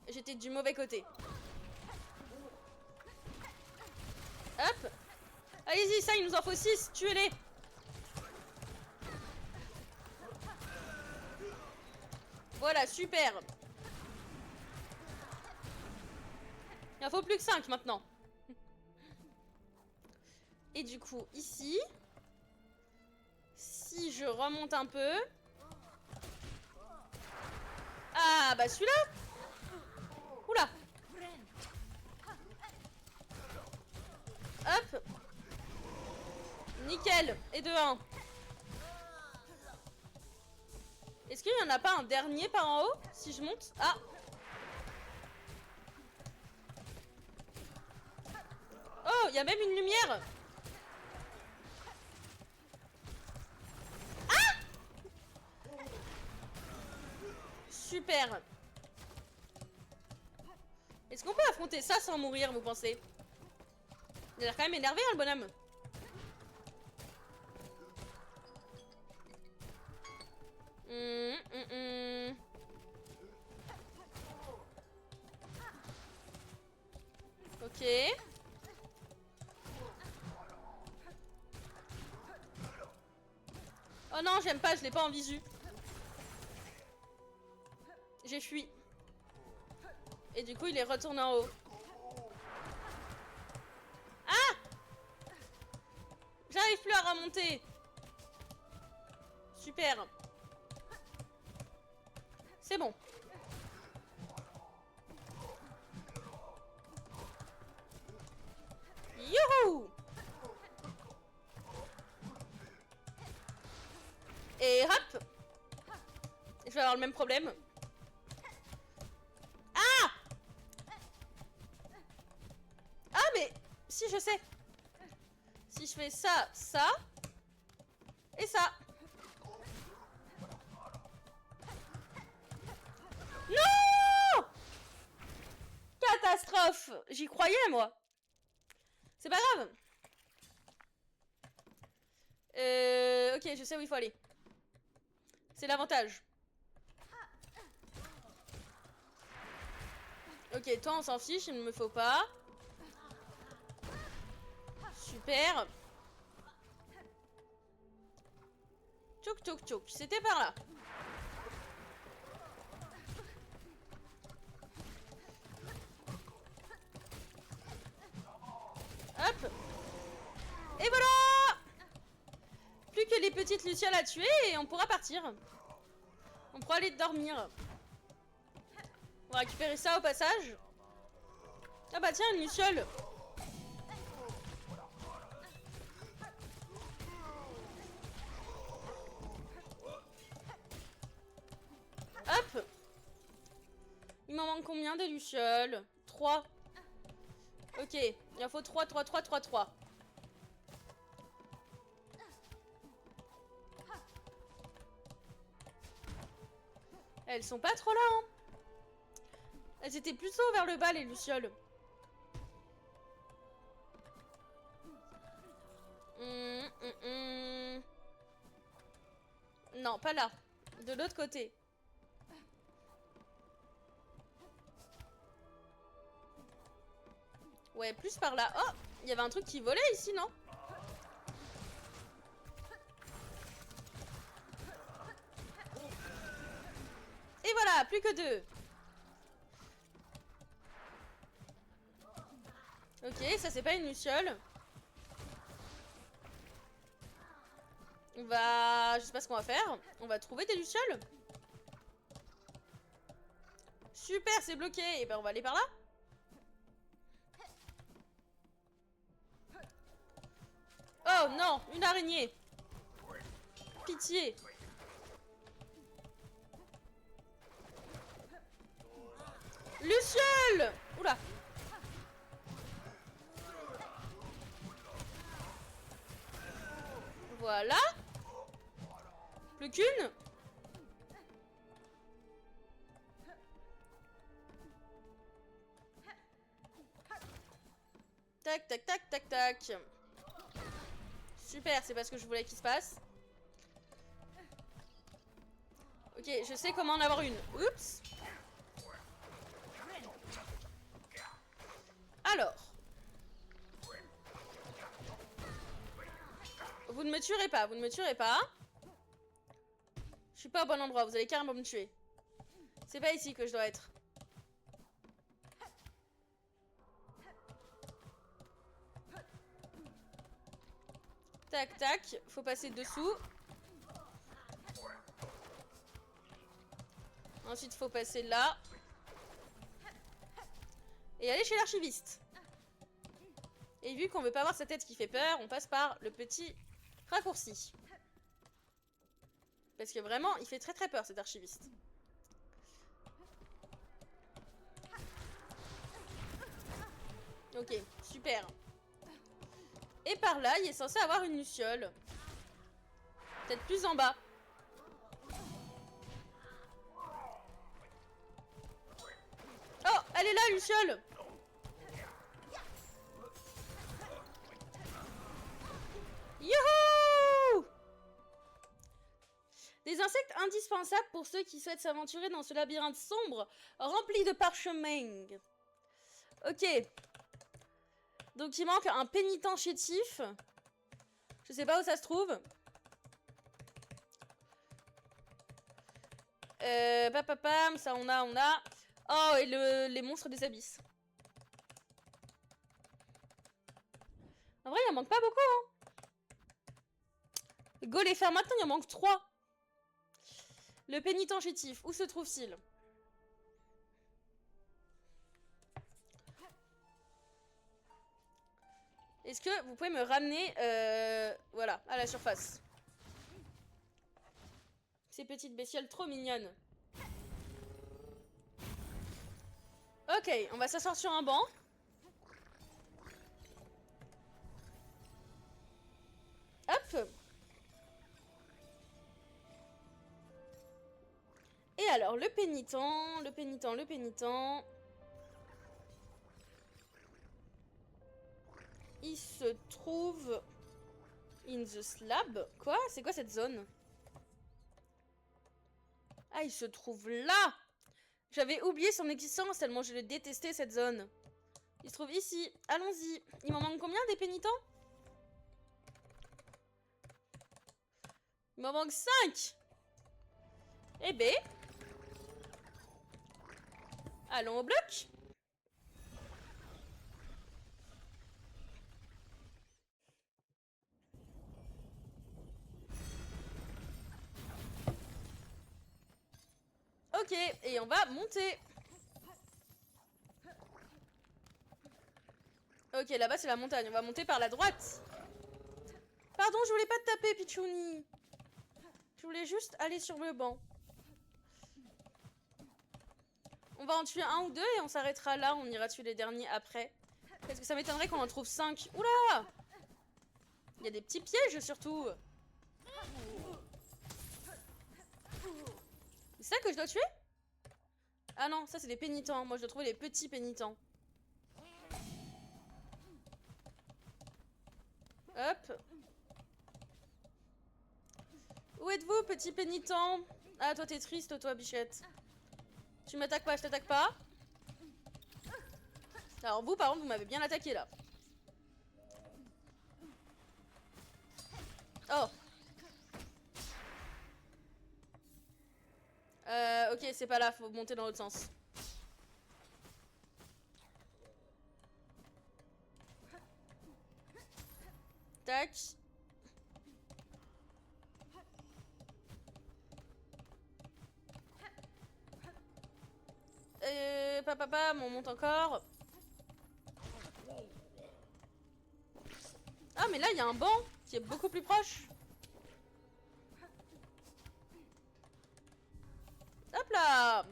J'étais du mauvais côté. Hop. Allez-y, ça, il nous en faut 6. Tuez-les. Voilà, super. Il en faut plus que 5 maintenant. Et du coup, ici, si je remonte un peu... Ah, bah celui-là. Oula. Hop. Nickel. Et de 1. Est-ce qu'il n'y en a pas un dernier par en haut? Si je monte... Ah. Oh, il y a même une lumière. Ah. Super. Est-ce qu'on peut affronter ça sans mourir, vous pensez? Il a l'air quand même énervé, hein, le bonhomme. Ok. Oh non, j'aime pas, je l'ai pas en visu. J'ai fui. Et du coup, il est retourné en haut. Ah! J'arrive plus à remonter. Super. C'est bon. Youhou! Et hop! Je vais avoir le même problème. Ah! Si je fais ça, ça... Et ça. Non! Catastrophe! J'y croyais, moi. C'est pas grave. Ok, je sais où il faut aller. C'est l'avantage. Ok, toi on s'en fiche, il ne me faut pas. Super. Tchouk tchouk tchouk, c'était par là. Hop. Et voilà! Plus que les petites lucioles à tuer et on pourra partir. On pourra aller dormir. On va récupérer ça au passage. Ah bah tiens, une luciole. Hop. Il m'en manque combien de lucioles? 3. Ok, il en faut 3, 3, 3, 3, 3. Elles sont pas trop là, hein. Elles étaient plutôt vers le bas, les lucioles. Non, pas là. De l'autre côté. Ouais, plus par là. Oh, il y avait un truc qui volait ici, non? Et voilà, plus que 2. Ok, ça c'est pas une luciole. On va... Je sais pas ce qu'on va faire. On va trouver des lucioles. Super, c'est bloqué. Et ben on va aller par là. Oh non, une araignée. Pitié. Luciole. Oula. Voilà. Plus qu'une. Tac, tac, tac, tac, tac. Super, c'est pas ce que je voulais qu'il se passe. Ok, je sais comment en avoir une. Oups. Alors. Vous ne me tuerez pas, vous ne me tuerez pas. Je suis pas au bon endroit, vous allez carrément me tuer. C'est pas ici que je dois être. Tac, tac, faut passer dessous. Ensuite, faut passer là. Et aller chez l'archiviste. Et vu qu'on veut pas voir sa tête qui fait peur, on passe par le petit raccourci. Parce que vraiment, il fait très très peur cet archiviste. Ok, super. Et par là, il est censé avoir une luciole. Peut-être plus en bas. Oh, elle est là, luciole. Youhou! Des insectes indispensables pour ceux qui souhaitent s'aventurer dans ce labyrinthe sombre rempli de parchemins. Ok. Donc il manque un pénitent chétif. Je sais pas où ça se trouve. Papapam, ça on a. Oh, et les monstres des abysses. En vrai, il en manque pas beaucoup, hein. Go les faire maintenant, il en manque 3. Le pénitent chétif, où se trouve-t-il? Est-ce que vous pouvez me ramener, voilà, à la surface? Ces petites bestioles trop mignonnes. Ok, on va s'asseoir sur un banc. alors, le pénitent, le pénitent, le pénitent. Il se trouve in the slab. Quoi? C'est quoi cette zone? Ah, il se trouve là! J'avais oublié son existence tellement je l'ai détesté cette zone. Il se trouve ici. Allons-y. Il m'en manque combien des pénitents? Il m'en manque 5! Eh ben. Allons au bloc. Ok, et on va monter. Ok, là-bas c'est la montagne. On va monter par la droite. Pardon, je voulais pas te taper, Pichouni. Je voulais juste aller sur le banc. On va en tuer un ou deux et on s'arrêtera là. On ira tuer les derniers après. Parce que ça m'étonnerait qu'on en trouve 5. Oula! Il y a des petits pièges surtout. C'est ça que je dois tuer? Ah non, ça c'est des pénitents. Moi je dois trouver les petits pénitents. Hop. Où êtes-vous, petit pénitent? Ah, toi t'es triste, toi, bichette. Tu m'attaques pas, je t'attaque pas. Alors vous, par contre, vous m'avez bien attaqué, là. Oh. Ok, c'est pas là, faut monter dans l'autre sens. Tac. Papa, on monte encore. Ah, mais là, il y a un banc qui est beaucoup plus proche. Hop là.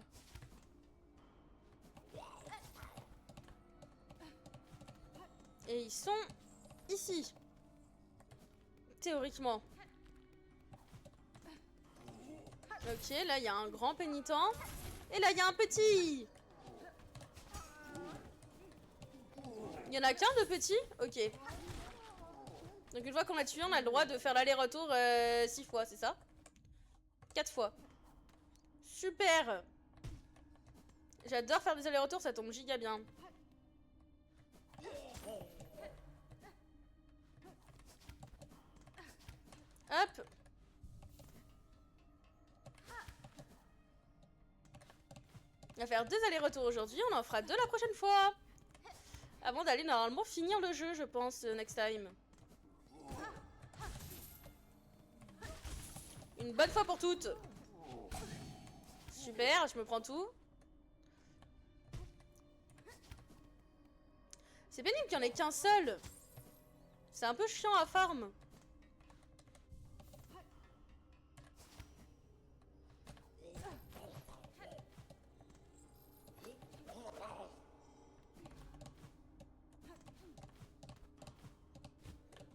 Et ils sont ici. Théoriquement. Ok, là, il y a un grand pénitent. Et là, il y a un petit. Il y en a qu'un de petit? Ok. Donc une fois qu'on l'a tué, on a le droit de faire l'aller-retour 6 fois, c'est ça? 4 fois. Super. J'adore faire des allers-retours, ça tombe giga bien. Hop. On va faire 2 allers-retours aujourd'hui, on en fera 2 la prochaine fois. Avant d'aller normalement finir le jeu, je pense, next time. Une bonne fois pour toutes. Super, je me prends tout. C'est pénible qu'il n'y en ait qu'un seul. C'est un peu chiant à farm.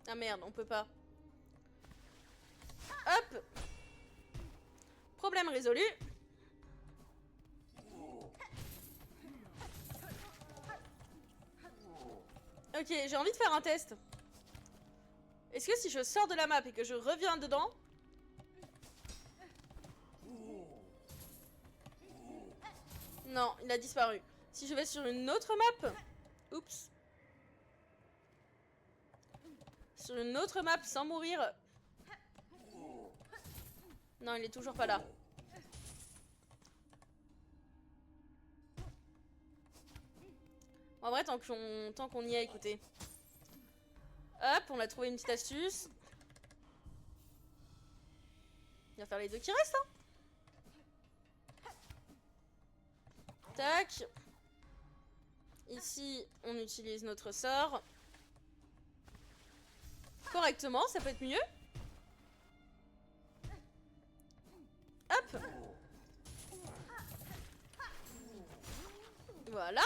Ah merde, on peut pas. Hop. Problème résolu. Ok, j'ai envie de faire un test. Est-ce que si je sors de la map et que je reviens dedans... Non, il a disparu. Si je vais sur une autre map... Oups. Sur une autre map sans mourir... Non, il est toujours pas là. En vrai, tant qu'on y est, écoutez. Hop, on a trouvé une petite astuce. Il va faire les 2 qui restent, hein. Tac. Ici, on utilise notre sort. Correctement, ça peut être mieux. Hop. Voilà.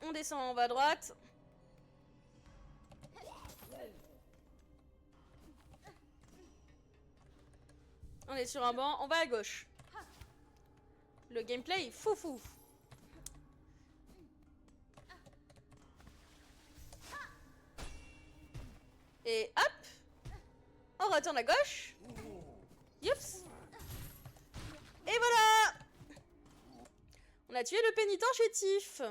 On descend en bas à droite. On est sur un banc, on va à gauche. Le gameplay est fou. Et hop, on retourne à gauche. Youps. Et voilà. On a tué le pénitent chétif.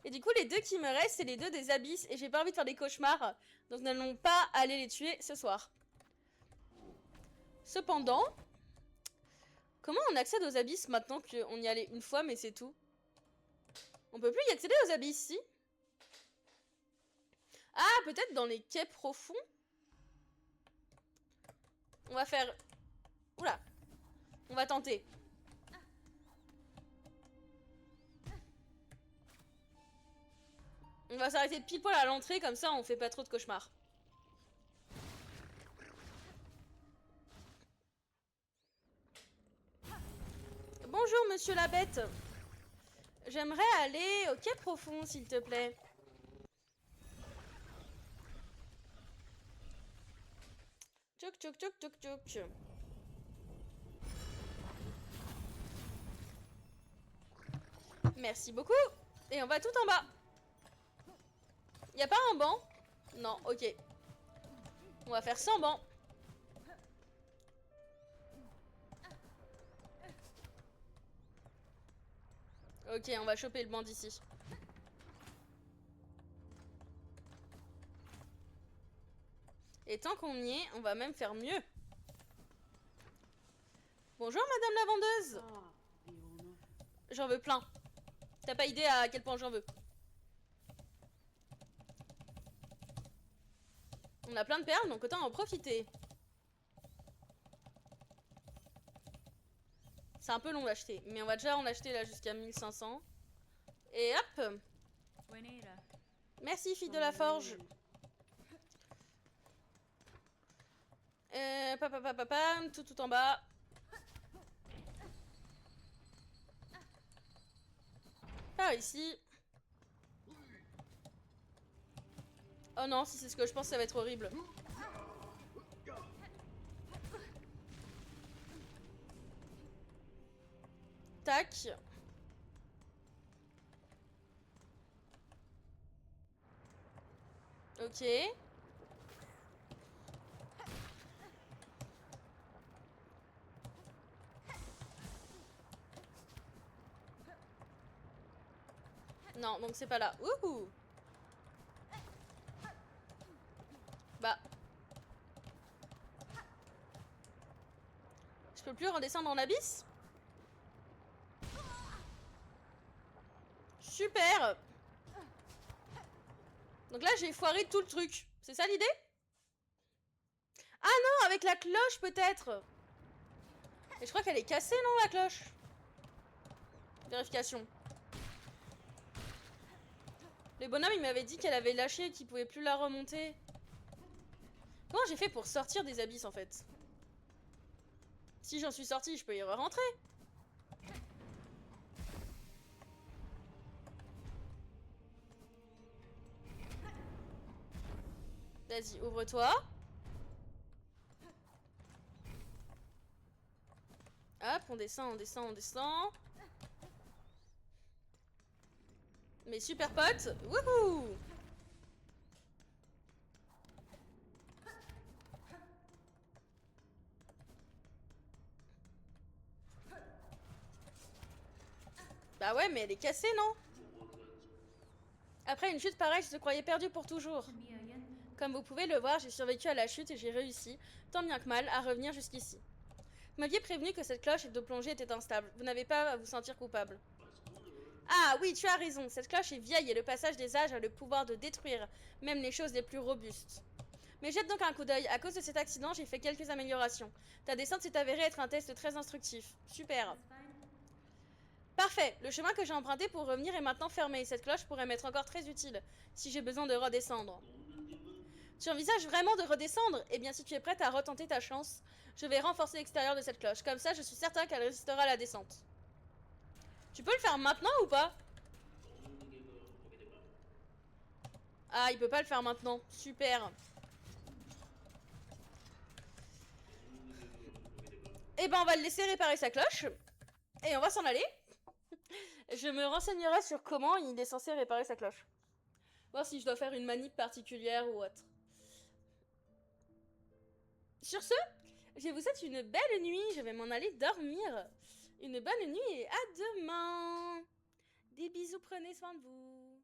Et du coup, les deux qui me restent, c'est les deux des abysses. Et j'ai pas envie de faire des cauchemars. Donc nous n'allons pas aller les tuer ce soir. Cependant, comment on accède aux abysses maintenant qu'on y allait une fois, mais c'est tout? On peut plus y accéder aux abysses, si? Ah, peut-être dans les quais profonds? On va faire... Oula. On va tenter. On va s'arrêter pile poil à l'entrée, comme ça on fait pas trop de cauchemars. Bonjour monsieur la bête. J'aimerais aller au quai profond, s'il te plaît. Tchouk tchouk tchouk tchouk tchouk. Merci beaucoup. Et on va tout en bas. Y a pas un banc? Non, ok. On va faire sans banc. Ok, on va choper le banc d'ici. Et tant qu'on y est, on va même faire mieux. Bonjour madame la vendeuse. J'en veux plein. T'as pas idée à quel point j'en veux. On a plein de perles, donc autant en profiter. C'est un peu long d'acheter, mais on va déjà en acheter là jusqu'à 1500. Et hop. Merci fille de la forge. Tout en bas. Par ici. Oh non, si c'est ce que je pense, ça va être horrible. Tac. Ok. Non, donc c'est pas là. Ouhou. Bah. Je peux plus redescendre dans l'abysse? Super. Donc là, j'ai foiré tout le truc. C'est ça l'idée? Ah non, avec la cloche peut-être. Et je crois qu'elle est cassée, non, la cloche? Vérification. Le bonhomme, il m'avait dit qu'elle avait lâché et qu'il pouvait plus la remonter. Comment j'ai fait pour sortir des abysses, en fait? Si j'en suis sortie, je peux y re-rentrer. Vas-y, ouvre-toi. Hop, on descend, on descend, on descend. Mes super potes. Wouhou! Bah ouais, mais elle est cassée, non? Après une chute pareille, je te croyais perdu pour toujours. Comme vous pouvez le voir, j'ai survécu à la chute et j'ai réussi, tant bien que mal, à revenir jusqu'ici. Vous m'aviez prévenu que cette cloche de plongée était instable. Vous n'avez pas à vous sentir coupable. Ah oui, tu as raison, cette cloche est vieille et le passage des âges a le pouvoir de détruire même les choses les plus robustes. Mais jette donc un coup d'œil, à cause de cet accident, j'ai fait quelques améliorations. Ta descente s'est avérée être un test très instructif. Super. Parfait, le chemin que j'ai emprunté pour revenir est maintenant fermé. Cette cloche pourrait m'être encore très utile, si j'ai besoin de redescendre. Tu envisages vraiment de redescendre? Eh bien, si tu es prête à retenter ta chance, je vais renforcer l'extérieur de cette cloche. Comme ça, je suis certain qu'elle résistera à la descente. Tu peux le faire maintenant ou pas? Ah, il peut pas le faire maintenant. Super. Et ben on va le laisser réparer sa cloche. Et on va s'en aller. Je me renseignerai sur comment il est censé réparer sa cloche. Voir si je dois faire une manip particulière ou autre. Sur ce, je vous souhaite une belle nuit. Je vais m'en aller dormir. Une bonne nuit et à demain. Des bisous, prenez soin de vous.